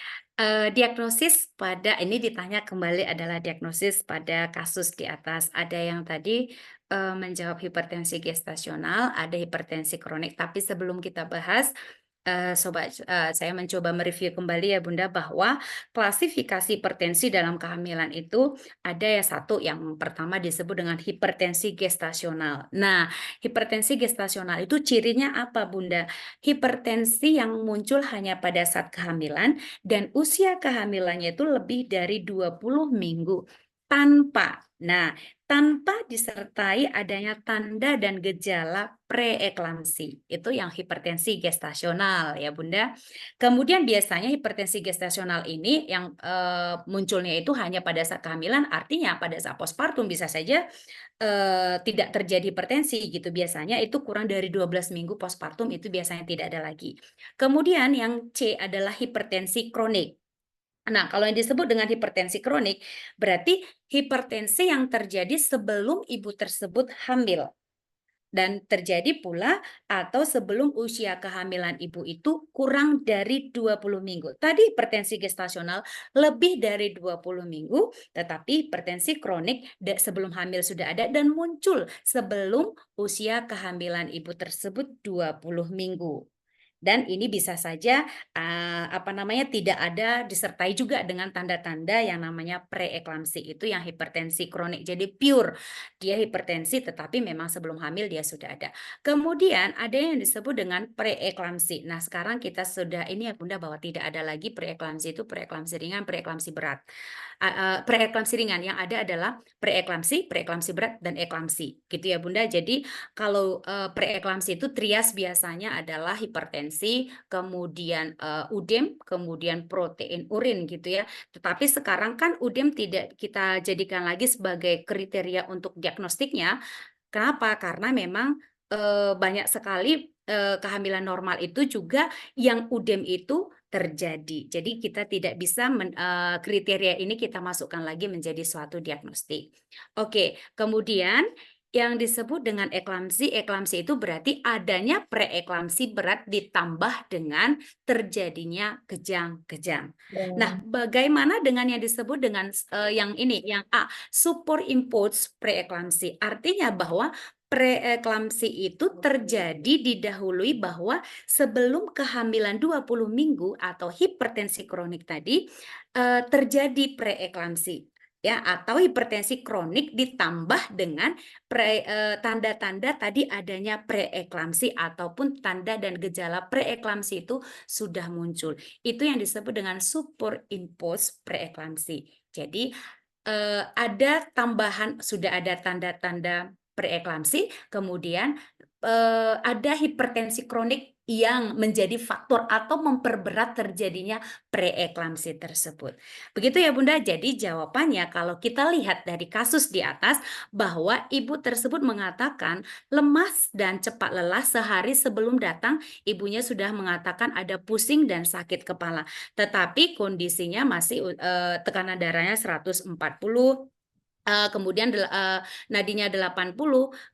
diagnosis pada ini ditanya kembali adalah diagnosis pada kasus di atas. Ada yang tadi menjawab hipertensi gestasional, ada hipertensi kronik. Tapi sebelum kita bahas, saya mencoba mereview kembali ya Bunda bahwa klasifikasi hipertensi dalam kehamilan itu ada ya satu yang pertama disebut dengan hipertensi gestasional. Nah, hipertensi gestasional itu cirinya apa Bunda? Hipertensi yang muncul hanya pada saat kehamilan dan usia kehamilannya itu lebih dari 20 minggu tanpa disertai adanya tanda dan gejala preeklamsi. Itu yang hipertensi gestasional ya Bunda. Kemudian biasanya hipertensi gestasional ini yang munculnya itu hanya pada saat kehamilan, artinya pada saat postpartum bisa saja tidak terjadi hipertensi gitu. Biasanya itu kurang dari 12 minggu postpartum itu biasanya tidak ada lagi. Kemudian yang C adalah hipertensi kronik. Nah, kalau yang disebut dengan hipertensi kronik, berarti hipertensi yang terjadi sebelum ibu tersebut hamil. Dan terjadi pula atau sebelum usia kehamilan ibu itu kurang dari 20 minggu. Tadi hipertensi gestasional lebih dari 20 minggu, tetapi hipertensi kronik sebelum hamil sudah ada dan muncul sebelum usia kehamilan ibu tersebut 20 minggu. Dan ini bisa saja tidak ada disertai juga dengan tanda-tanda yang namanya preeklamsi, itu yang hipertensi kronik. Jadi pure dia hipertensi tetapi memang sebelum hamil dia sudah ada. Kemudian ada yang disebut dengan preeklamsi. Nah, sekarang kita sudah ini ya Bunda bahwa tidak ada lagi preeklamsi, itu preeklamsi ringan, preeklamsi berat. Preeklamsi ringan yang ada adalah preeklamsi berat dan eklamsi. Gitu ya Bunda. Jadi kalau preeklamsi itu trias biasanya adalah hipertensi, kemudian udem, kemudian protein urin gitu ya. Tetapi sekarang kan udem tidak kita jadikan lagi sebagai kriteria untuk diagnostiknya. Kenapa? Karena memang banyak sekali kehamilan normal itu juga yang udem itu terjadi. Jadi kita tidak bisa kriteria ini kita masukkan lagi menjadi suatu diagnostik. Oke, kemudian yang disebut dengan eklamsi itu berarti adanya preeklamsi berat ditambah dengan terjadinya kejang-kejang. Nah, bagaimana dengan yang disebut dengan yang ini, yang A, superimposed preeklamsi? Artinya bahwa preeklamsi itu terjadi didahului bahwa sebelum kehamilan 20 minggu atau hipertensi kronik tadi terjadi preeklamsi ya, atau hipertensi kronik ditambah dengan tanda-tanda tadi adanya preeklamsi ataupun tanda dan gejala preeklamsi itu sudah muncul. Itu yang disebut dengan superimposed preeklamsi. Jadi ada tambahan, sudah ada tanda-tanda preeklamsi, kemudian ada hipertensi kronik yang menjadi faktor atau memperberat terjadinya preeklamsi tersebut. Begitu ya Bunda, jadi jawabannya kalau kita lihat dari kasus di atas bahwa ibu tersebut mengatakan lemas dan cepat lelah sehari sebelum datang, ibunya sudah mengatakan ada pusing dan sakit kepala. Tetapi kondisinya masih tekanan darahnya 140, kemudian nadinya 80,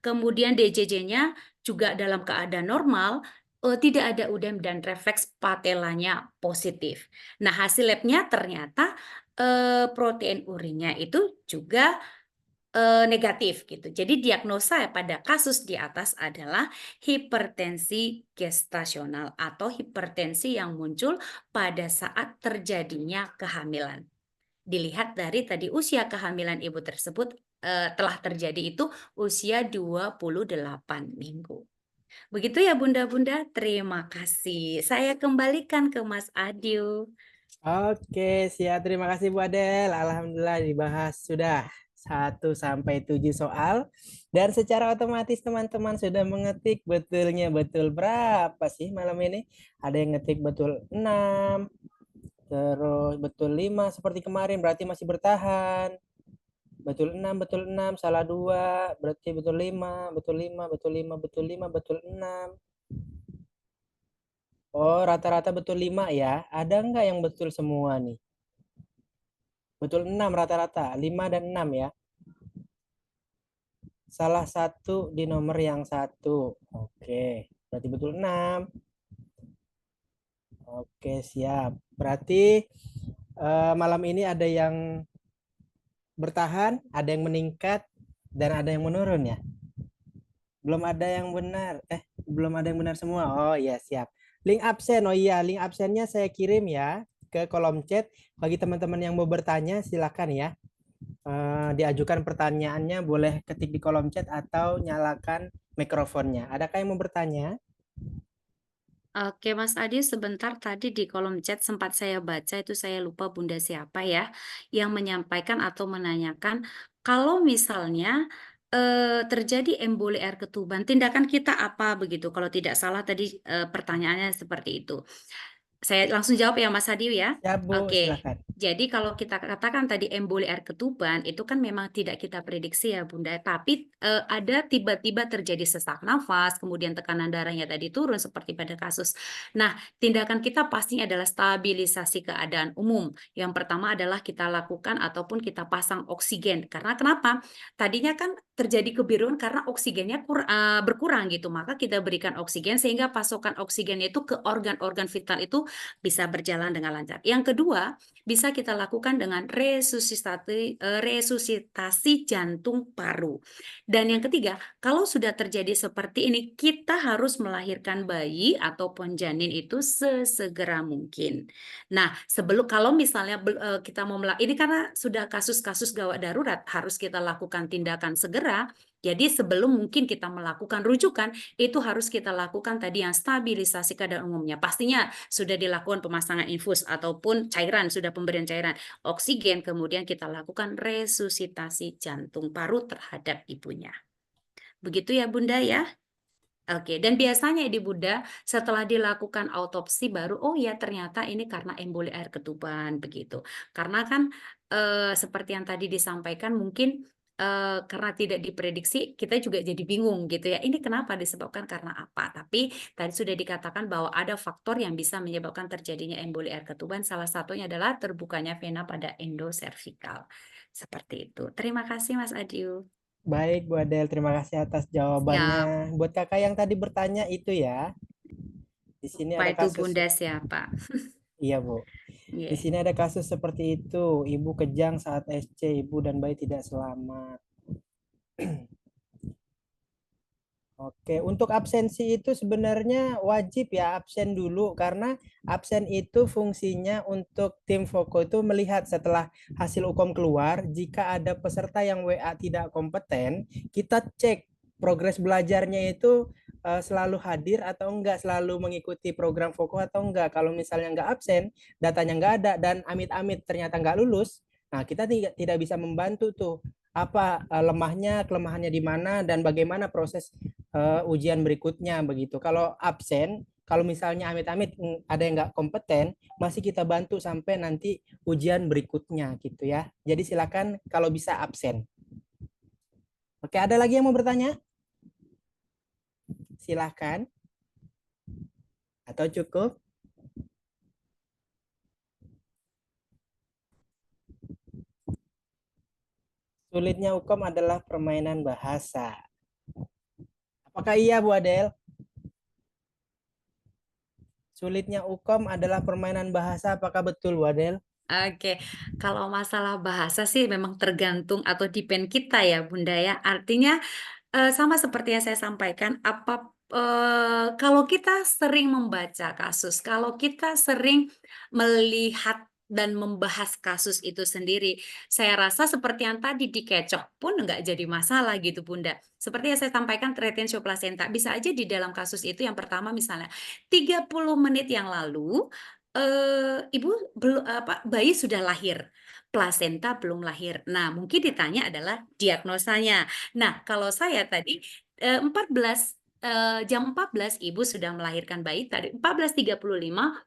kemudian DJJ-nya juga dalam keadaan normal, tidak ada udem dan refleks patelanya positif. Nah, hasil labnya ternyata protein urinnya itu juga negatif gitu. Jadi diagnosa pada kasus di atas adalah hipertensi gestasional atau hipertensi yang muncul pada saat terjadinya kehamilan. Dilihat dari tadi usia kehamilan ibu tersebut telah terjadi itu usia 28 minggu. Begitu ya Bunda-Bunda, terima kasih. Saya kembalikan ke Mas Adil. Oke, siap. Terima kasih Bu Adel. Alhamdulillah dibahas sudah 1 sampai 7 soal. Dan secara otomatis teman-teman sudah mengetik betulnya betul berapa sih malam ini? Ada yang ngetik betul 6, terus betul 5 seperti kemarin, berarti masih bertahan. Betul 6, salah 2, berarti betul 5, betul 5, betul 5, betul 5, betul 6. Oh, rata-rata betul 5 ya. Ada nggak yang betul semua nih? Betul 6 rata-rata, 5 dan 6 ya. Salah satu di nomor yang satu. Oke, berarti betul 6. Oke, siap. Berarti malam ini ada yang bertahan, ada yang meningkat, dan ada yang menurun ya. Belum ada yang benar. Belum ada yang benar semua. Oh iya, siap. Link absen. Oh iya, link absennya saya kirim ya ke kolom chat. Bagi teman-teman yang mau bertanya, silakan ya. Diajukan pertanyaannya, boleh ketik di kolom chat atau nyalakan mikrofonnya. Adakah yang mau bertanya? Oke, Mas Adi, sebentar tadi di kolom chat sempat saya baca itu saya lupa Bunda siapa ya yang menyampaikan atau menanyakan kalau misalnya terjadi emboli air ketuban, tindakan kita apa begitu? Kalau tidak salah tadi pertanyaannya seperti itu. Saya langsung jawab ya Mas Hadi ya. Siap, Bu. Oke. Silakan. Jadi kalau kita katakan tadi emboli air ketuban itu kan memang tidak kita prediksi ya Bunda, tapi ada tiba-tiba terjadi sesak nafas, kemudian tekanan darahnya tadi turun seperti pada kasus. Nah, tindakan kita pastinya adalah stabilisasi keadaan umum. Yang pertama adalah kita lakukan ataupun kita pasang oksigen. Karena kenapa? Tadinya kan terjadi kebiruan karena oksigennya berkurang gitu. Maka kita berikan oksigen sehingga pasokan oksigennya itu ke organ-organ vital itu bisa berjalan dengan lancar. Yang kedua, bisa kita lakukan dengan resusitasi jantung paru. Dan yang ketiga, kalau sudah terjadi seperti ini, kita harus melahirkan bayi ataupun janin itu sesegera mungkin. Nah, sebelum kalau misalnya kita mau ini karena sudah kasus-kasus gawat darurat, harus kita lakukan tindakan segera. Jadi sebelum mungkin kita melakukan rujukan, itu harus kita lakukan tadi yang stabilisasi keadaan umumnya. Pastinya sudah dilakukan pemasangan infus ataupun cairan, sudah pemberian cairan oksigen, kemudian kita lakukan resusitasi jantung paru terhadap ibunya. Begitu ya Bunda ya? Oke, dan biasanya di Bunda setelah dilakukan autopsi baru, oh ya ternyata ini karena emboli air ketuban begitu. Karena kan seperti yang tadi disampaikan mungkin karena tidak diprediksi kita juga jadi bingung gitu ya. Ini kenapa disebabkan karena apa? Tapi tadi sudah dikatakan bahwa ada faktor yang bisa menyebabkan terjadinya emboli air ketuban. Salah satunya adalah terbukanya vena pada endoservikal. Seperti itu. Terima kasih Mas Adiu. Baik, Bu Adel. Terima kasih atas jawabannya. Siap. Buat kakak yang tadi bertanya itu ya, di sini Lupa ada itu kasus. Bunda siapa? Iya, Bu. Di Yeah. sini ada kasus seperti itu. Ibu kejang saat SC, ibu dan bayi tidak selamat. Oke, untuk absensi itu sebenarnya wajib ya absen dulu karena absen itu fungsinya untuk tim Foko itu melihat setelah hasil UKOM keluar, jika ada peserta yang WA tidak kompeten, kita cek progres belajarnya itu selalu hadir atau enggak, selalu mengikuti program Foko atau enggak. Kalau misalnya enggak absen, datanya enggak ada dan amit-amit ternyata enggak lulus, nah kita tidak bisa membantu tuh apa lemahnya, kelemahannya di mana dan bagaimana proses ujian berikutnya begitu. Kalau absen, kalau misalnya amit-amit ada yang nggak kompeten, masih kita bantu sampai nanti ujian berikutnya gitu ya. Jadi silakan kalau bisa absen. Oke, ada lagi yang mau bertanya? Silakan. Atau cukup? Sulitnya UKOM adalah permainan bahasa. Apakah iya Bu Adel? Sulitnya UKOM adalah permainan bahasa, apakah betul Bu Adel? Oke, kalau masalah bahasa sih memang tergantung atau depend kita ya Bunda ya. Artinya sama seperti yang saya sampaikan, kalau kita sering membaca kasus, kalau kita sering melihat dan membahas kasus itu sendiri. Saya rasa seperti yang tadi dikecoh pun nggak jadi masalah gitu Bunda. Seperti yang saya sampaikan retensio placenta, bisa aja di dalam kasus itu yang pertama misalnya 30 menit yang lalu ibu belum bayi sudah lahir, plasenta belum lahir. Nah, mungkin ditanya adalah diagnosanya. Nah, kalau saya tadi 14 jam 14 ibu sudah melahirkan bayi, tadi 14.35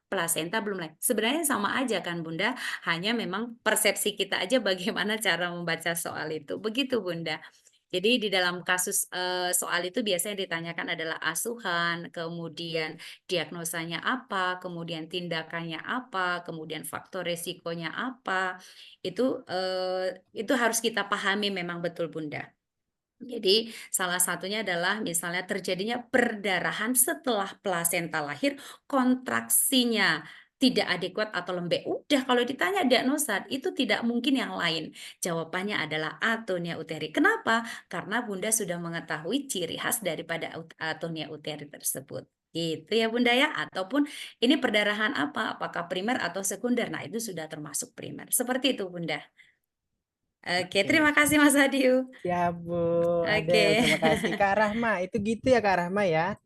plasenta belum lahir. Sebenarnya sama aja kan Bunda, hanya memang persepsi kita aja bagaimana cara membaca soal itu. Begitu Bunda. Jadi di dalam kasus soal itu biasanya ditanyakan adalah asuhan, kemudian diagnosanya apa, kemudian tindakannya apa, kemudian faktor resikonya apa. Itu harus kita pahami memang betul Bunda. Jadi salah satunya adalah misalnya terjadinya perdarahan setelah plasenta lahir, kontraksinya tidak adekuat atau lembek. Udah kalau ditanya diagnosa itu tidak mungkin yang lain. Jawabannya adalah atonia uteri. Kenapa? Karena Bunda sudah mengetahui ciri khas daripada atonia uteri tersebut. Gitu ya Bunda ya. Ataupun ini perdarahan apa? Apakah primer atau sekunder? Nah, itu sudah termasuk primer. Seperti itu Bunda. Oke, Oke. terima kasih Mas Adiu. Ya Bu Oke. Adel, terima kasih. Kak Rahma, itu gitu ya Kak Rahma ya.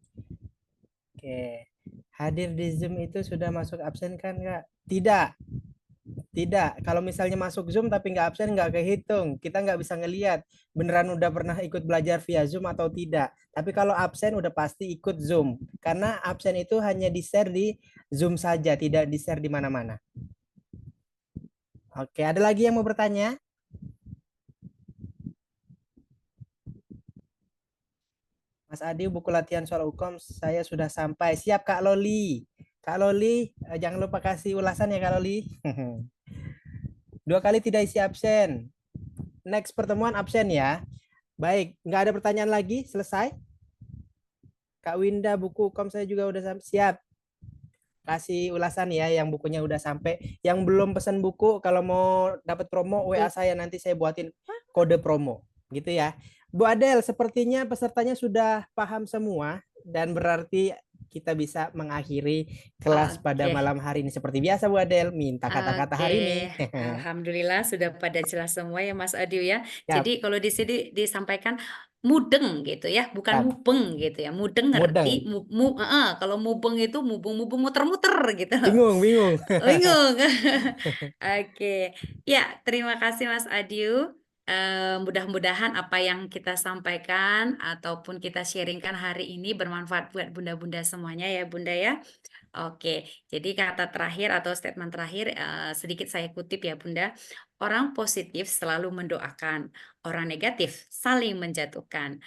Oke. Hadir di Zoom itu sudah masuk absen kan Kak? Tidak. Tidak, kalau misalnya masuk Zoom tapi nggak absen nggak kehitung. Kita nggak bisa ngelihat beneran udah pernah ikut belajar via Zoom atau tidak. Tapi kalau absen udah pasti ikut Zoom. Karena absen itu hanya di-share di Zoom saja, tidak di-share di mana-mana. Oke, ada lagi yang mau bertanya? Mas Adi, buku latihan soal hukum saya sudah sampai. Siap Kak Loli. Kak Loli, jangan lupa kasih ulasan ya Kak Loli. 2 kali tidak isi absen. Next pertemuan absen ya. Baik, nggak ada pertanyaan lagi? Selesai? Kak Winda, buku hukum saya juga udah siap. Kasih ulasan ya yang bukunya udah sampai. Yang belum pesan buku, kalau mau dapat promo, WA saya nanti saya buatin kode promo. Gitu ya. Bu Adel, sepertinya pesertanya sudah paham semua dan berarti kita bisa mengakhiri kelas pada Oke. malam hari ini. Seperti biasa Bu Adel, minta kata-kata hari ini. Alhamdulillah sudah pada jelas semua ya Mas Adiu ya. Siap. Jadi kalau di sini disampaikan mudeng gitu ya, bukan Siap. mubeng gitu ya. Mudeng ngerti, kalau mubeng itu mubeng-mubeng muter-muter gitu. Bingung. Bingung. Oke. Ya, terima kasih Mas Adiu. Mudah-mudahan apa yang kita sampaikan ataupun kita sharingkan hari ini bermanfaat buat bunda-bunda semuanya ya Bunda ya. Oke, jadi kata terakhir atau statement terakhir sedikit saya kutip ya Bunda. Orang positif selalu mendoakan, orang negatif saling menjatuhkan.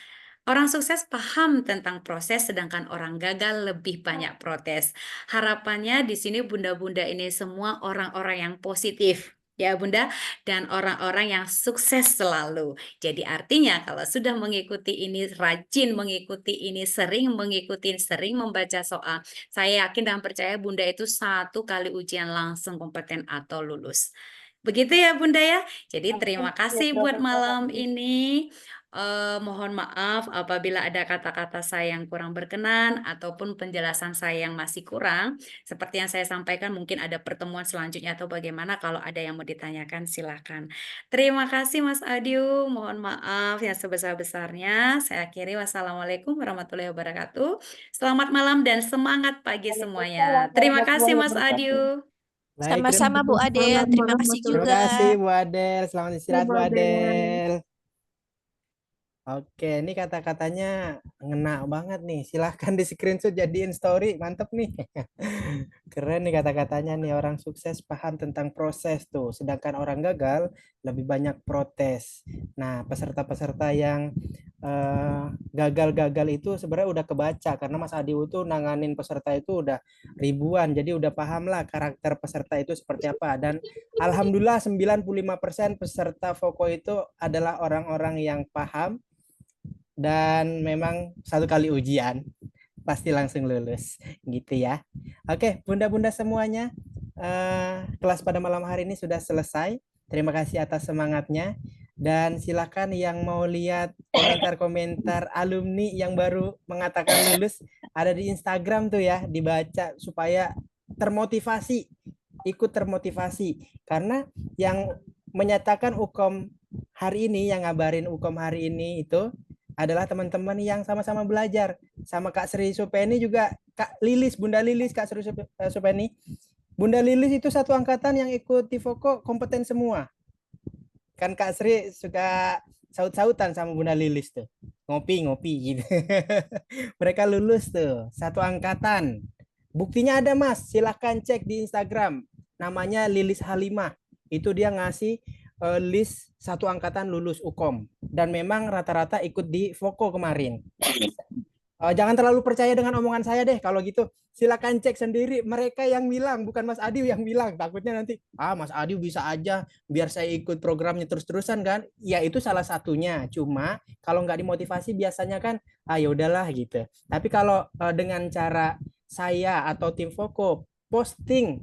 Orang sukses paham tentang proses, sedangkan orang gagal lebih banyak protes. Harapannya di sini bunda-bunda ini semua orang-orang yang positif. Ya Bunda, dan orang-orang yang sukses selalu. Jadi artinya kalau sudah mengikuti ini, rajin mengikuti ini, sering mengikuti, sering membaca soal, saya yakin dan percaya Bunda itu 1 kali ujian langsung kompeten atau lulus. Begitu ya Bunda ya. Jadi terima kasih buat malam ini. Mohon maaf apabila ada kata-kata saya yang kurang berkenan ataupun penjelasan saya yang masih kurang. Seperti yang saya sampaikan mungkin ada pertemuan selanjutnya atau bagaimana, kalau ada yang mau ditanyakan silakan. Terima kasih Mas Adiu, mohon maaf yang sebesar-besarnya. Saya akhiri, wassalamualaikum warahmatullahi wabarakatuh. Selamat malam dan semangat pagi semuanya. Terima kasih Mas Adiu. Baik, Sama-sama Bu Adel, terima kasih terima juga. kasih Bu Adel. Selamat istirahat Bu Adel. Oke, ini kata-katanya ngena banget nih. Silahkan di screenshot jadiin story. Mantep nih. Keren nih kata-katanya nih. Orang sukses paham tentang proses tuh. Sedangkan orang gagal lebih banyak protes. Nah, peserta-peserta yang gagal-gagal itu sebenarnya udah kebaca. Karena Mas Adi itu nanganin peserta itu udah ribuan. Jadi udah paham lah karakter peserta itu seperti apa. Dan alhamdulillah 95% peserta Voko itu adalah orang-orang yang paham dan memang 1 kali ujian pasti langsung lulus gitu ya. Oke, bunda-bunda semuanya, kelas pada malam hari ini sudah selesai. Terima kasih atas semangatnya dan silakan yang mau lihat komentar-komentar alumni yang baru mengatakan lulus ada di Instagram tuh ya, dibaca supaya termotivasi ikut termotivasi. Karena yang menyatakan Ukom hari ini, yang ngabarin Ukom hari ini itu adalah teman-teman yang sama-sama belajar. Sama Kak Sri Supeni juga, Kak Lilis, Bunda Lilis, Kak Sri Supeni. Bunda Lilis itu satu angkatan yang ikut Tifoko kompeten semua. Kan Kak Sri suka saut-sautan sama Bunda Lilis tuh. Ngopi-ngopi gitu. Mereka lulus tuh, satu angkatan. Buktinya ada Mas, silahkan cek di Instagram. Namanya Lilis Halimah. Itu dia ngasih list satu angkatan lulus Ukom. Dan memang rata-rata ikut di Voko kemarin. Jangan terlalu percaya dengan omongan saya deh kalau gitu. Silakan cek sendiri, mereka yang bilang, bukan Mas Adiw yang bilang. Takutnya nanti, Mas Adiw bisa aja biar saya ikut programnya terus-terusan kan. Ya itu salah satunya. Cuma kalau nggak dimotivasi biasanya kan, ya udahlah gitu. Tapi kalau dengan cara saya atau tim Voko posting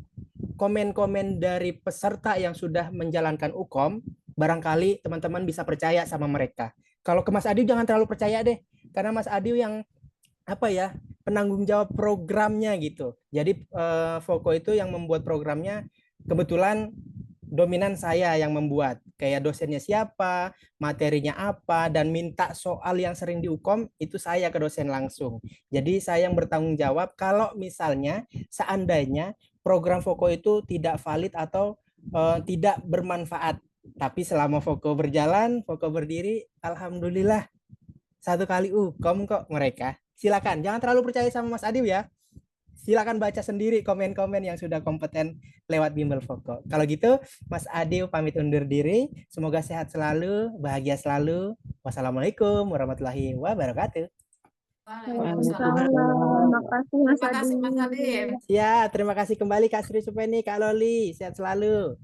komen-komen dari peserta yang sudah menjalankan Ukom, barangkali teman-teman bisa percaya sama mereka. Kalau ke Mas Adiw jangan terlalu percaya deh. Karena Mas Adiw yang penanggung jawab programnya gitu. Jadi Voko itu yang membuat programnya, kebetulan dominan saya yang membuat. Kayak dosennya siapa, materinya apa, dan minta soal yang sering diukom itu saya ke dosen langsung. Jadi saya yang bertanggung jawab kalau misalnya seandainya program Voko itu tidak valid atau tidak bermanfaat. Tapi selama Voko berjalan, Voko berdiri, alhamdulillah satu kali Ukom kok mereka. Silakan, jangan terlalu percaya sama Mas Adiw ya. Silakan baca sendiri komen-komen yang sudah kompeten lewat Bimbel Voko. Kalau gitu, Mas Adiw pamit undur diri. Semoga sehat selalu, bahagia selalu. Wassalamualaikum warahmatullahi wabarakatuh. Waalaikumsalam. Makasih Mas Terima kasih Mas Adi. Adil. Ya, terima kasih kembali Kak Sri Supeni, Kak Loli. Sehat selalu.